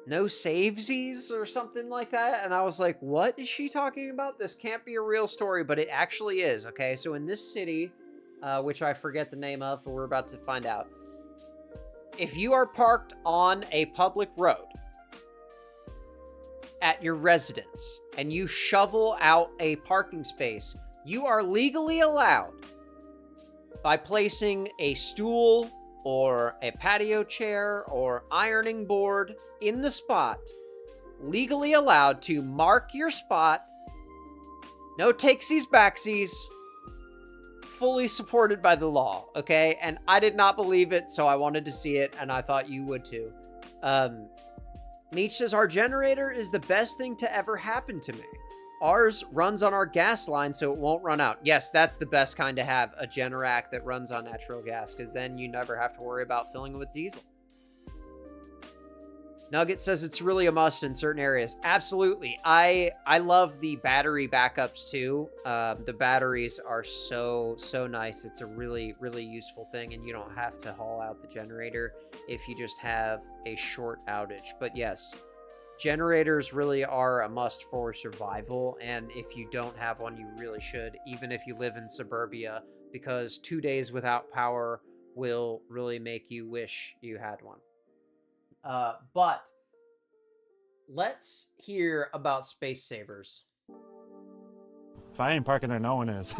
no savesies or something like that. And I was like, what is she talking about? This can't be a real story, but it actually is. Okay, so in this city, which I forget the name of, but we're about to find out. If you are parked on a public road at your residence and you shovel out a parking space, you are legally allowed, by placing a stool or a patio chair or ironing board in the spot, legally allowed to mark your spot. No takesies, backsies. Fully supported by the law, okay? And I did not believe it, so I wanted to see it, and I thought you would too. Meech says, our generator is the best thing to ever happen to me. Ours runs on our gas line, so it won't run out. Yes, that's the best kind to have, a Generac that runs on natural gas, because then you never have to worry about filling it with diesel. Nugget says it's really a must in certain areas. Absolutely. I love the battery backups too. The batteries are so nice. It's a really, really useful thing, and you don't have to haul out the generator if you just have a short outage. But yes, generators really are a must for survival, and if you don't have one, you really should, even if you live in suburbia, because 2 days without power will really make you wish you had one. But let's hear about space savers. If I ain't parking there, no one is.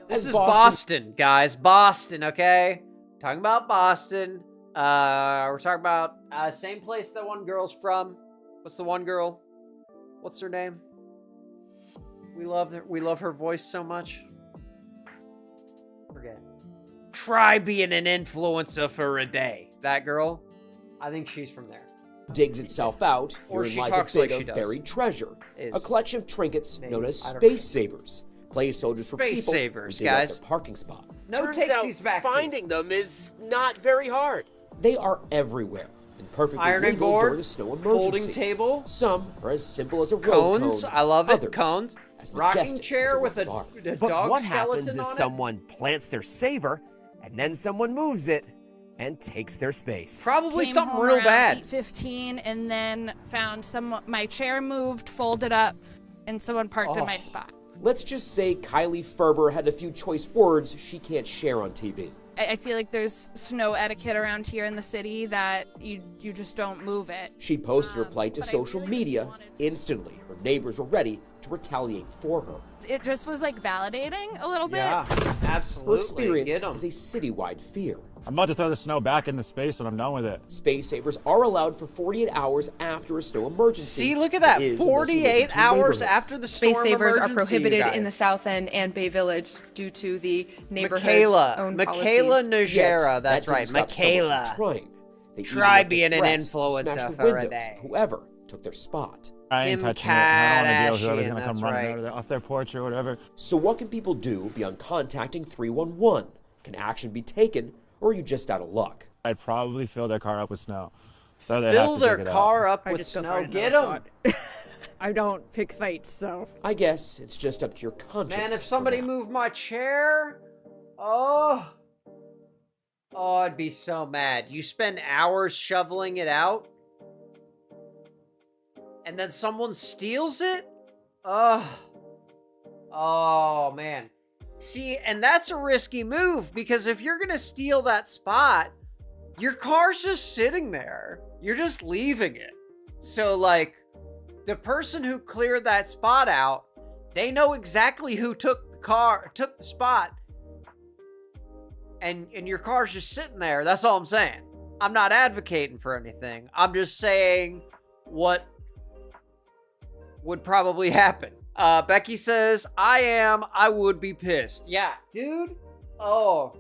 This is Boston, guys. Boston, okay? Talking about Boston. We're talking about same place that one girl's from. What's the one girl? What's her name? We love her voice so much. Forget. Try being an influencer for a day. That girl, I think she's from there. Digs itself out, Or she lies talks a bit like she of does. buried treasure, Is a collection of trinkets maybe. known as I don't space know. savers, placeholders for Space people savers, who dig out guys. their parking spot. No Turns takesies, out backsies. finding them is not very hard. They are everywhere and perfectly Ironing legal board, during a snow emergency. folding table. Some are as simple as a road Cones, cone. I love it. Others Cones. as Rocking majestic as chair a with a bar. But dog what skeleton happens if on it. someone plants their saver and then someone moves it and takes their space? Probably Came something home real around bad. 8:15 and then found my chair moved, folded up, and someone parked in my spot. Let's just say Kylie Ferber had a few choice words she can't share on TV. I feel like there's snow etiquette around here in the city that you just don't move it. She posted her plight to social media. Instantly, her neighbors were ready to retaliate for her. It just was like validating a little bit. Absolutely. Her experience Get 'em. is a citywide fear. I'm about to throw the snow back into space when I'm done with it. Space savers are allowed for 48 hours after a snow emergency. See, look at that. is unless you live in 48 two hours neighborhoods. after the storm Space savers are emergency, prohibited you in the guys. South End and Bay Village due to the neighborhood's own Michaela policies. Najera, that's That right. didn't stop someone from Michaela. trying. They Try even being an went to threats to influencer smash the for a windows day. of whoever took their spot. I ain't Kim touching it. I don't want to deal with whoever's Kardashian, going to that's come running right. out of off their porch or whatever. So what can people do beyond contacting 311? Can action be taken, or are you just out of luck? I'd probably fill their car up with snow. So they Fill have to their dig it car out. up with snow. Get them. I don't pick fights, so. I guess it's just up to your conscience. Man, if somebody moved my chair, oh, I'd be so mad. You spend hours shoveling it out, and then someone steals it? Oh, man. See, and that's a risky move, because if you're gonna steal that spot, your car's just sitting there. You're just leaving it. So, like, the person who cleared that spot out, they know exactly who took the spot, and your car's just sitting there. That's all I'm saying. I'm not advocating for anything. I'm just saying what would probably happen. Becky says, I would be pissed. Yeah, dude. Oh,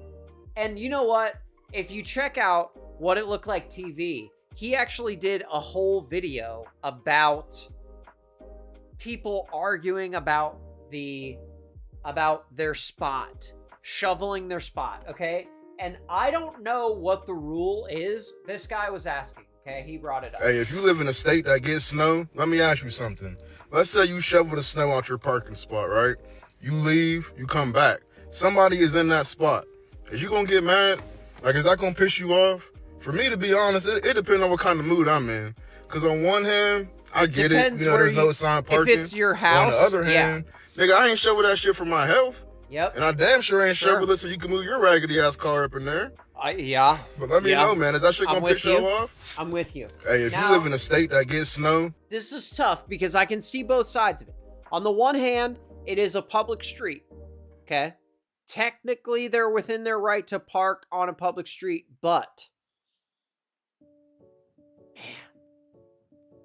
and you know what? If you check out What It Looked Like TV, he actually did a whole video about people arguing about their spot, shoveling their spot, okay? And I don't know what the rule is. This guy was asking, okay? He brought it up. Hey, if you live in a state that gets snow, let me ask you something. Let's say you shovel the snow out your parking spot, right? You leave, you come back. Somebody is in that spot. Is you gonna get mad? Like, is that gonna piss you off? For me, to be honest, it depends on what kind of mood I'm in. Because on one hand, I get it. You know, there's no assigned parking. If it's your house, on the other hand, nigga, I ain't shovel that shit for my health. Yep. And I damn sure ain't shovel it so you can move your raggedy ass car up in there. Yeah. But let me know, man. Is that shit gonna piss you off? I'm with you. Hey, if you live in a state that gets snow, this is tough because I can see both sides of it. On the one hand, it is a public street. Okay. Technically, they're within their right to park on a public street, but man,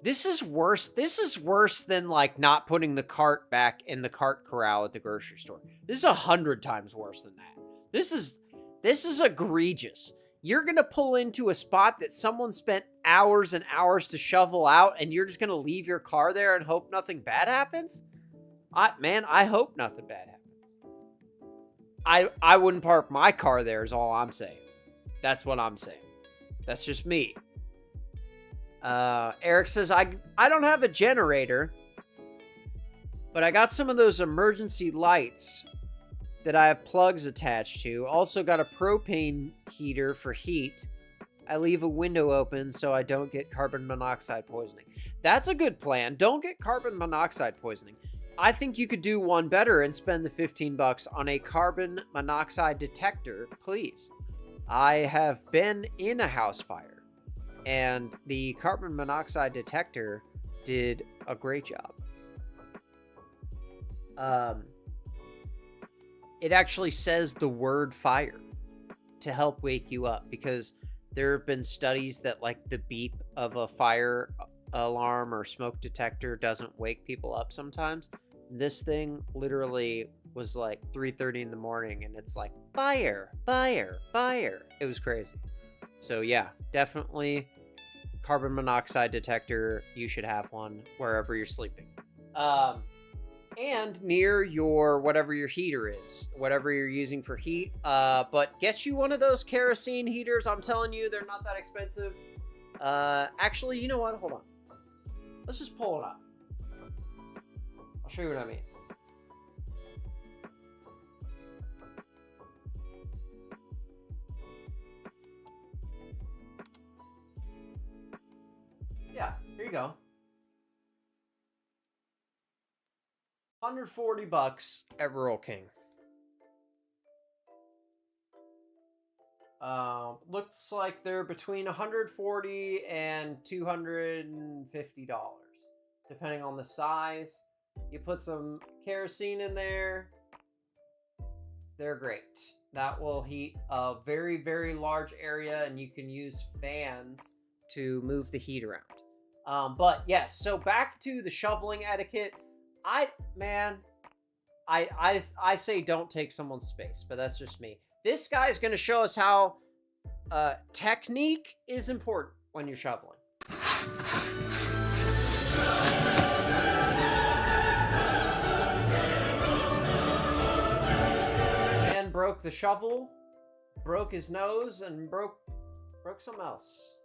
this is worse. This is worse than like not putting the cart back in the cart corral at the grocery store. This is 100 times worse than that. This is egregious. You're going to pull into a spot that someone spent hours and hours to shovel out, and you're just going to leave your car there and hope nothing bad happens? I hope nothing bad happens. I wouldn't park my car there is all I'm saying. That's what I'm saying. That's just me. Eric says, I don't have a generator, but I got some of those emergency lights that I have plugs attached to. Also got a propane heater for heat. I leave a window open so I don't get carbon monoxide poisoning. That's a good plan. Don't get carbon monoxide poisoning. I think you could do one better and spend the $15 on a carbon monoxide detector, please. I have been in a house fire, and the carbon monoxide detector did a great job. It actually says the word fire to help wake you up, because there have been studies that like the beep of a fire alarm or smoke detector doesn't wake people up sometimes. This thing literally was like 3:30 in the morning, and it's like fire, fire, fire. It was crazy. So yeah, definitely carbon monoxide detector. You should have one wherever you're sleeping. And near your, whatever your heater is, whatever you're using for heat. But get you one of those kerosene heaters. I'm telling you, they're not that expensive. Actually, you know what? Hold on. Let's just pull it up. I'll show you what I mean. Yeah, here you go. $140 at Rural King. Looks like they're between $140 and $250, depending on the size. You put some kerosene in there. They're great. That will heat a very, very large area, and you can use fans to move the heat around. But yes, so back to the shoveling etiquette. I say don't take someone's space, but that's just me. This guy's going to show us how technique is important when you're shoveling. Man broke the shovel, broke his nose, and broke something else.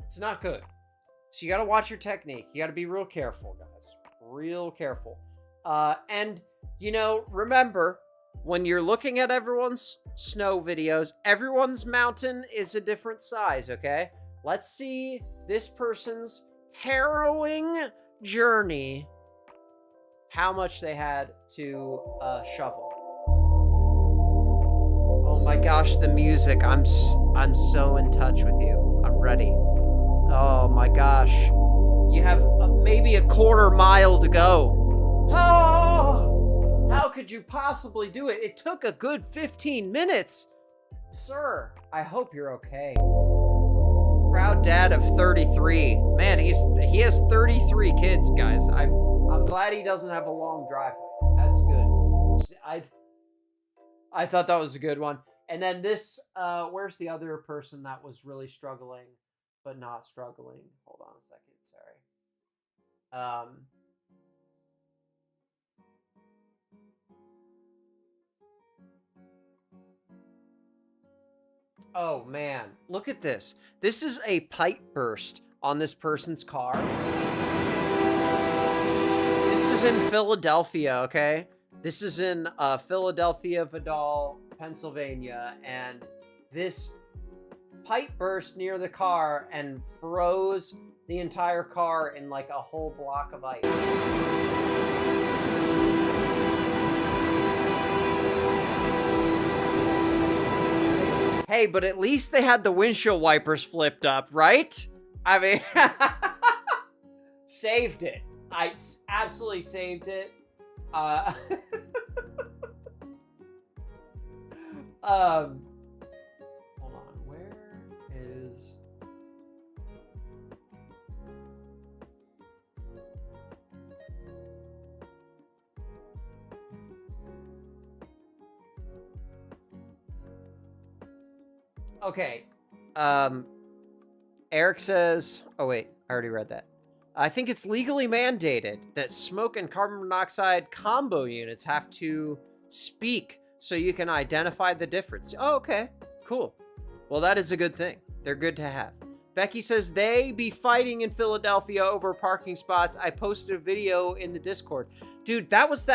It's not good. So you got to watch your technique. You got to be real careful, guys. Real careful. And, you know, remember, when you're looking at everyone's snow videos, everyone's mountain is a different size, okay? Let's see this person's harrowing journey, how much they had to shovel. Oh my gosh, the music. I'm so in touch with you. I'm ready. Oh my gosh. You have maybe a quarter mile to go. Oh, how could you possibly do it? It took a good 15 minutes. Sir, I hope you're okay. Proud dad of 33. Man, he has 33 kids, guys. I'm glad he doesn't have a long driveway. That's good. I thought that was a good one. And then this, where's the other person that was really struggling, but not struggling? Hold on a second, sorry. Oh man, look at this. This is a pipe burst on this person's car. This is in Philadelphia, okay? This is in Philadelphia, Vidal, Pennsylvania, and this pipe burst near the car and froze the entire car in like a whole block of ice. Hey, but at least they had the windshield wipers flipped up, right? I mean, saved it. I absolutely saved it. Hold on, where is... Okay, Eric says, oh wait, I already read that. I think it's legally mandated that smoke and carbon monoxide combo units have to speak so you can identify the difference. Oh, okay, cool. Well, that is a good thing. They're good to have. Becky says they be fighting in Philadelphia over parking spots. I posted a video in the Discord. Dude, that was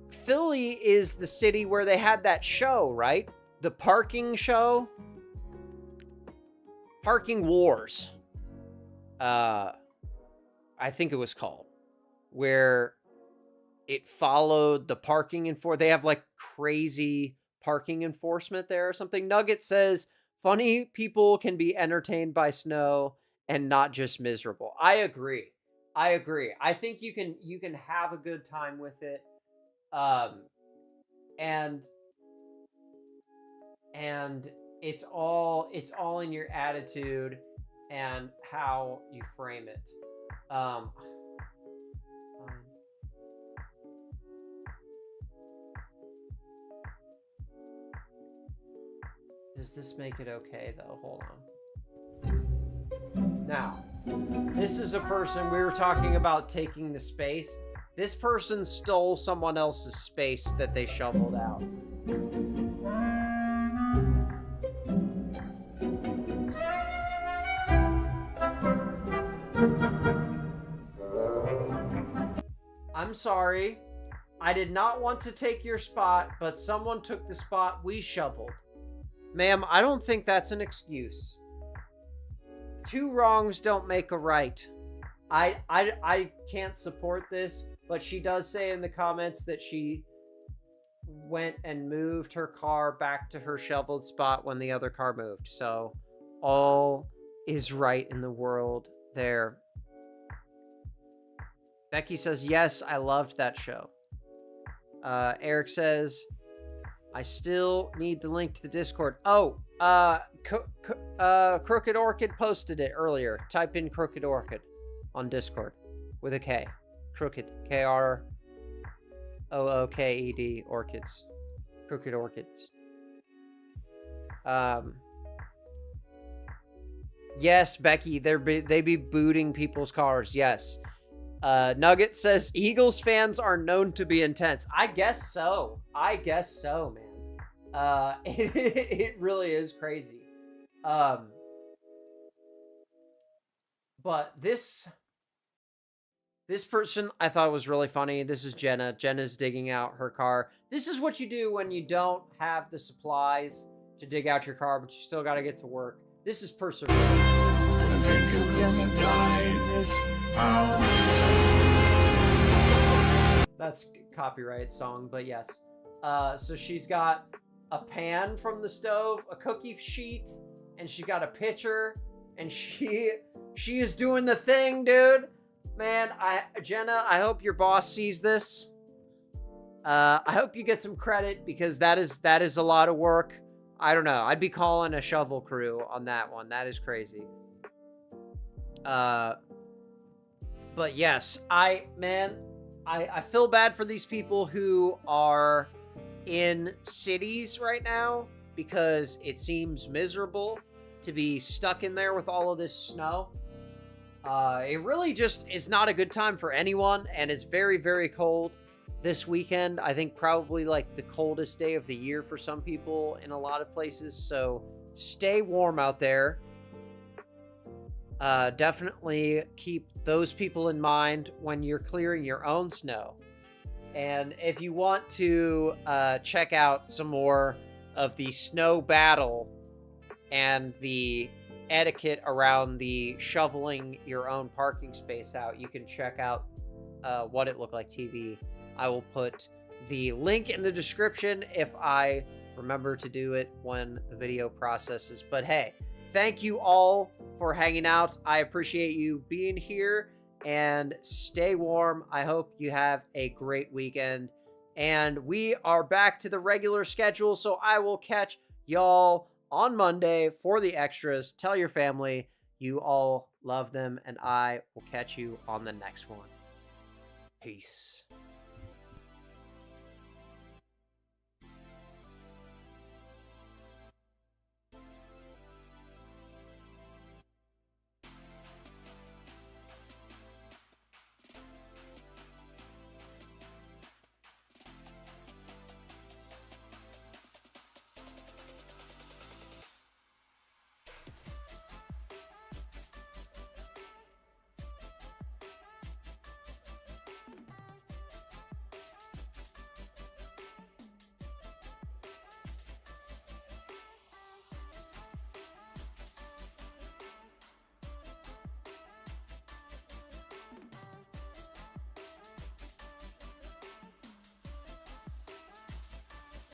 Philly is the city where they had that show, right? The parking show. Parking Wars. I think it was called, where it followed the parking they have like crazy parking enforcement there or something. Nugget says funny people can be entertained by snow and not just miserable. I agree. I think you can have a good time with it. And it's all in your attitude and how you frame it. Does this make it okay though? Hold on. Now, this is a person, we were talking about taking the space. This person stole someone else's space that they shoveled out. I'm sorry. I did not want to take your spot, but someone took the spot we shoveled. Ma'am, I don't think that's an excuse. Two wrongs don't make a right. I can't support this, but she does say in the comments that she went and moved her car back to her shoveled spot when the other car moved. So all is right in the world there. Becky says, yes, I loved that show. Eric says, I still need the link to the Discord. Oh, Crooked Orchid posted it earlier. Type in Crooked Orchid on Discord with a K. Crooked, K-R-O-O-K-E-D, Orchids. Crooked Orchids. Yes, Becky, they be booting people's cars. Yes. Nugget says Eagles fans are known to be intense. I guess so, man. It really is crazy. But this person I thought was really funny. This is Jenna. Jenna's digging out her car. This is what you do when you don't have the supplies to dig out your car, but you still got to get to work. This is perseverance. I think you're gonna die in this house. That's copyright song, but yes. So she's got a pan from the stove, a cookie sheet, and she got a pitcher, and she is doing the thing, dude. Man, Jenna, I hope your boss sees this. I hope you get some credit because that is a lot of work. I don't know. I'd be calling a shovel crew on that one. That is crazy. But yes, I feel bad for these people who are in cities right now because it seems miserable to be stuck in there with all of this snow. It really just is not a good time for anyone, and it's very, very cold this weekend. I think probably like the coldest day of the year for some people in a lot of places, so stay warm out there. Definitely keep those people in mind when you're clearing your own snow. And if you want to check out some more of the snow battle and the etiquette around the shoveling your own parking space out, you can check out What It Looked Like TV. I will put the link in the description if I remember to do it when the video processes. But hey, thank you all for hanging out. I appreciate you being here, and stay warm. I hope you have a great weekend. And we are back to the regular schedule, so I will catch y'all on Monday for the extras. Tell your family you all love them, and I will catch you on the next one. Peace.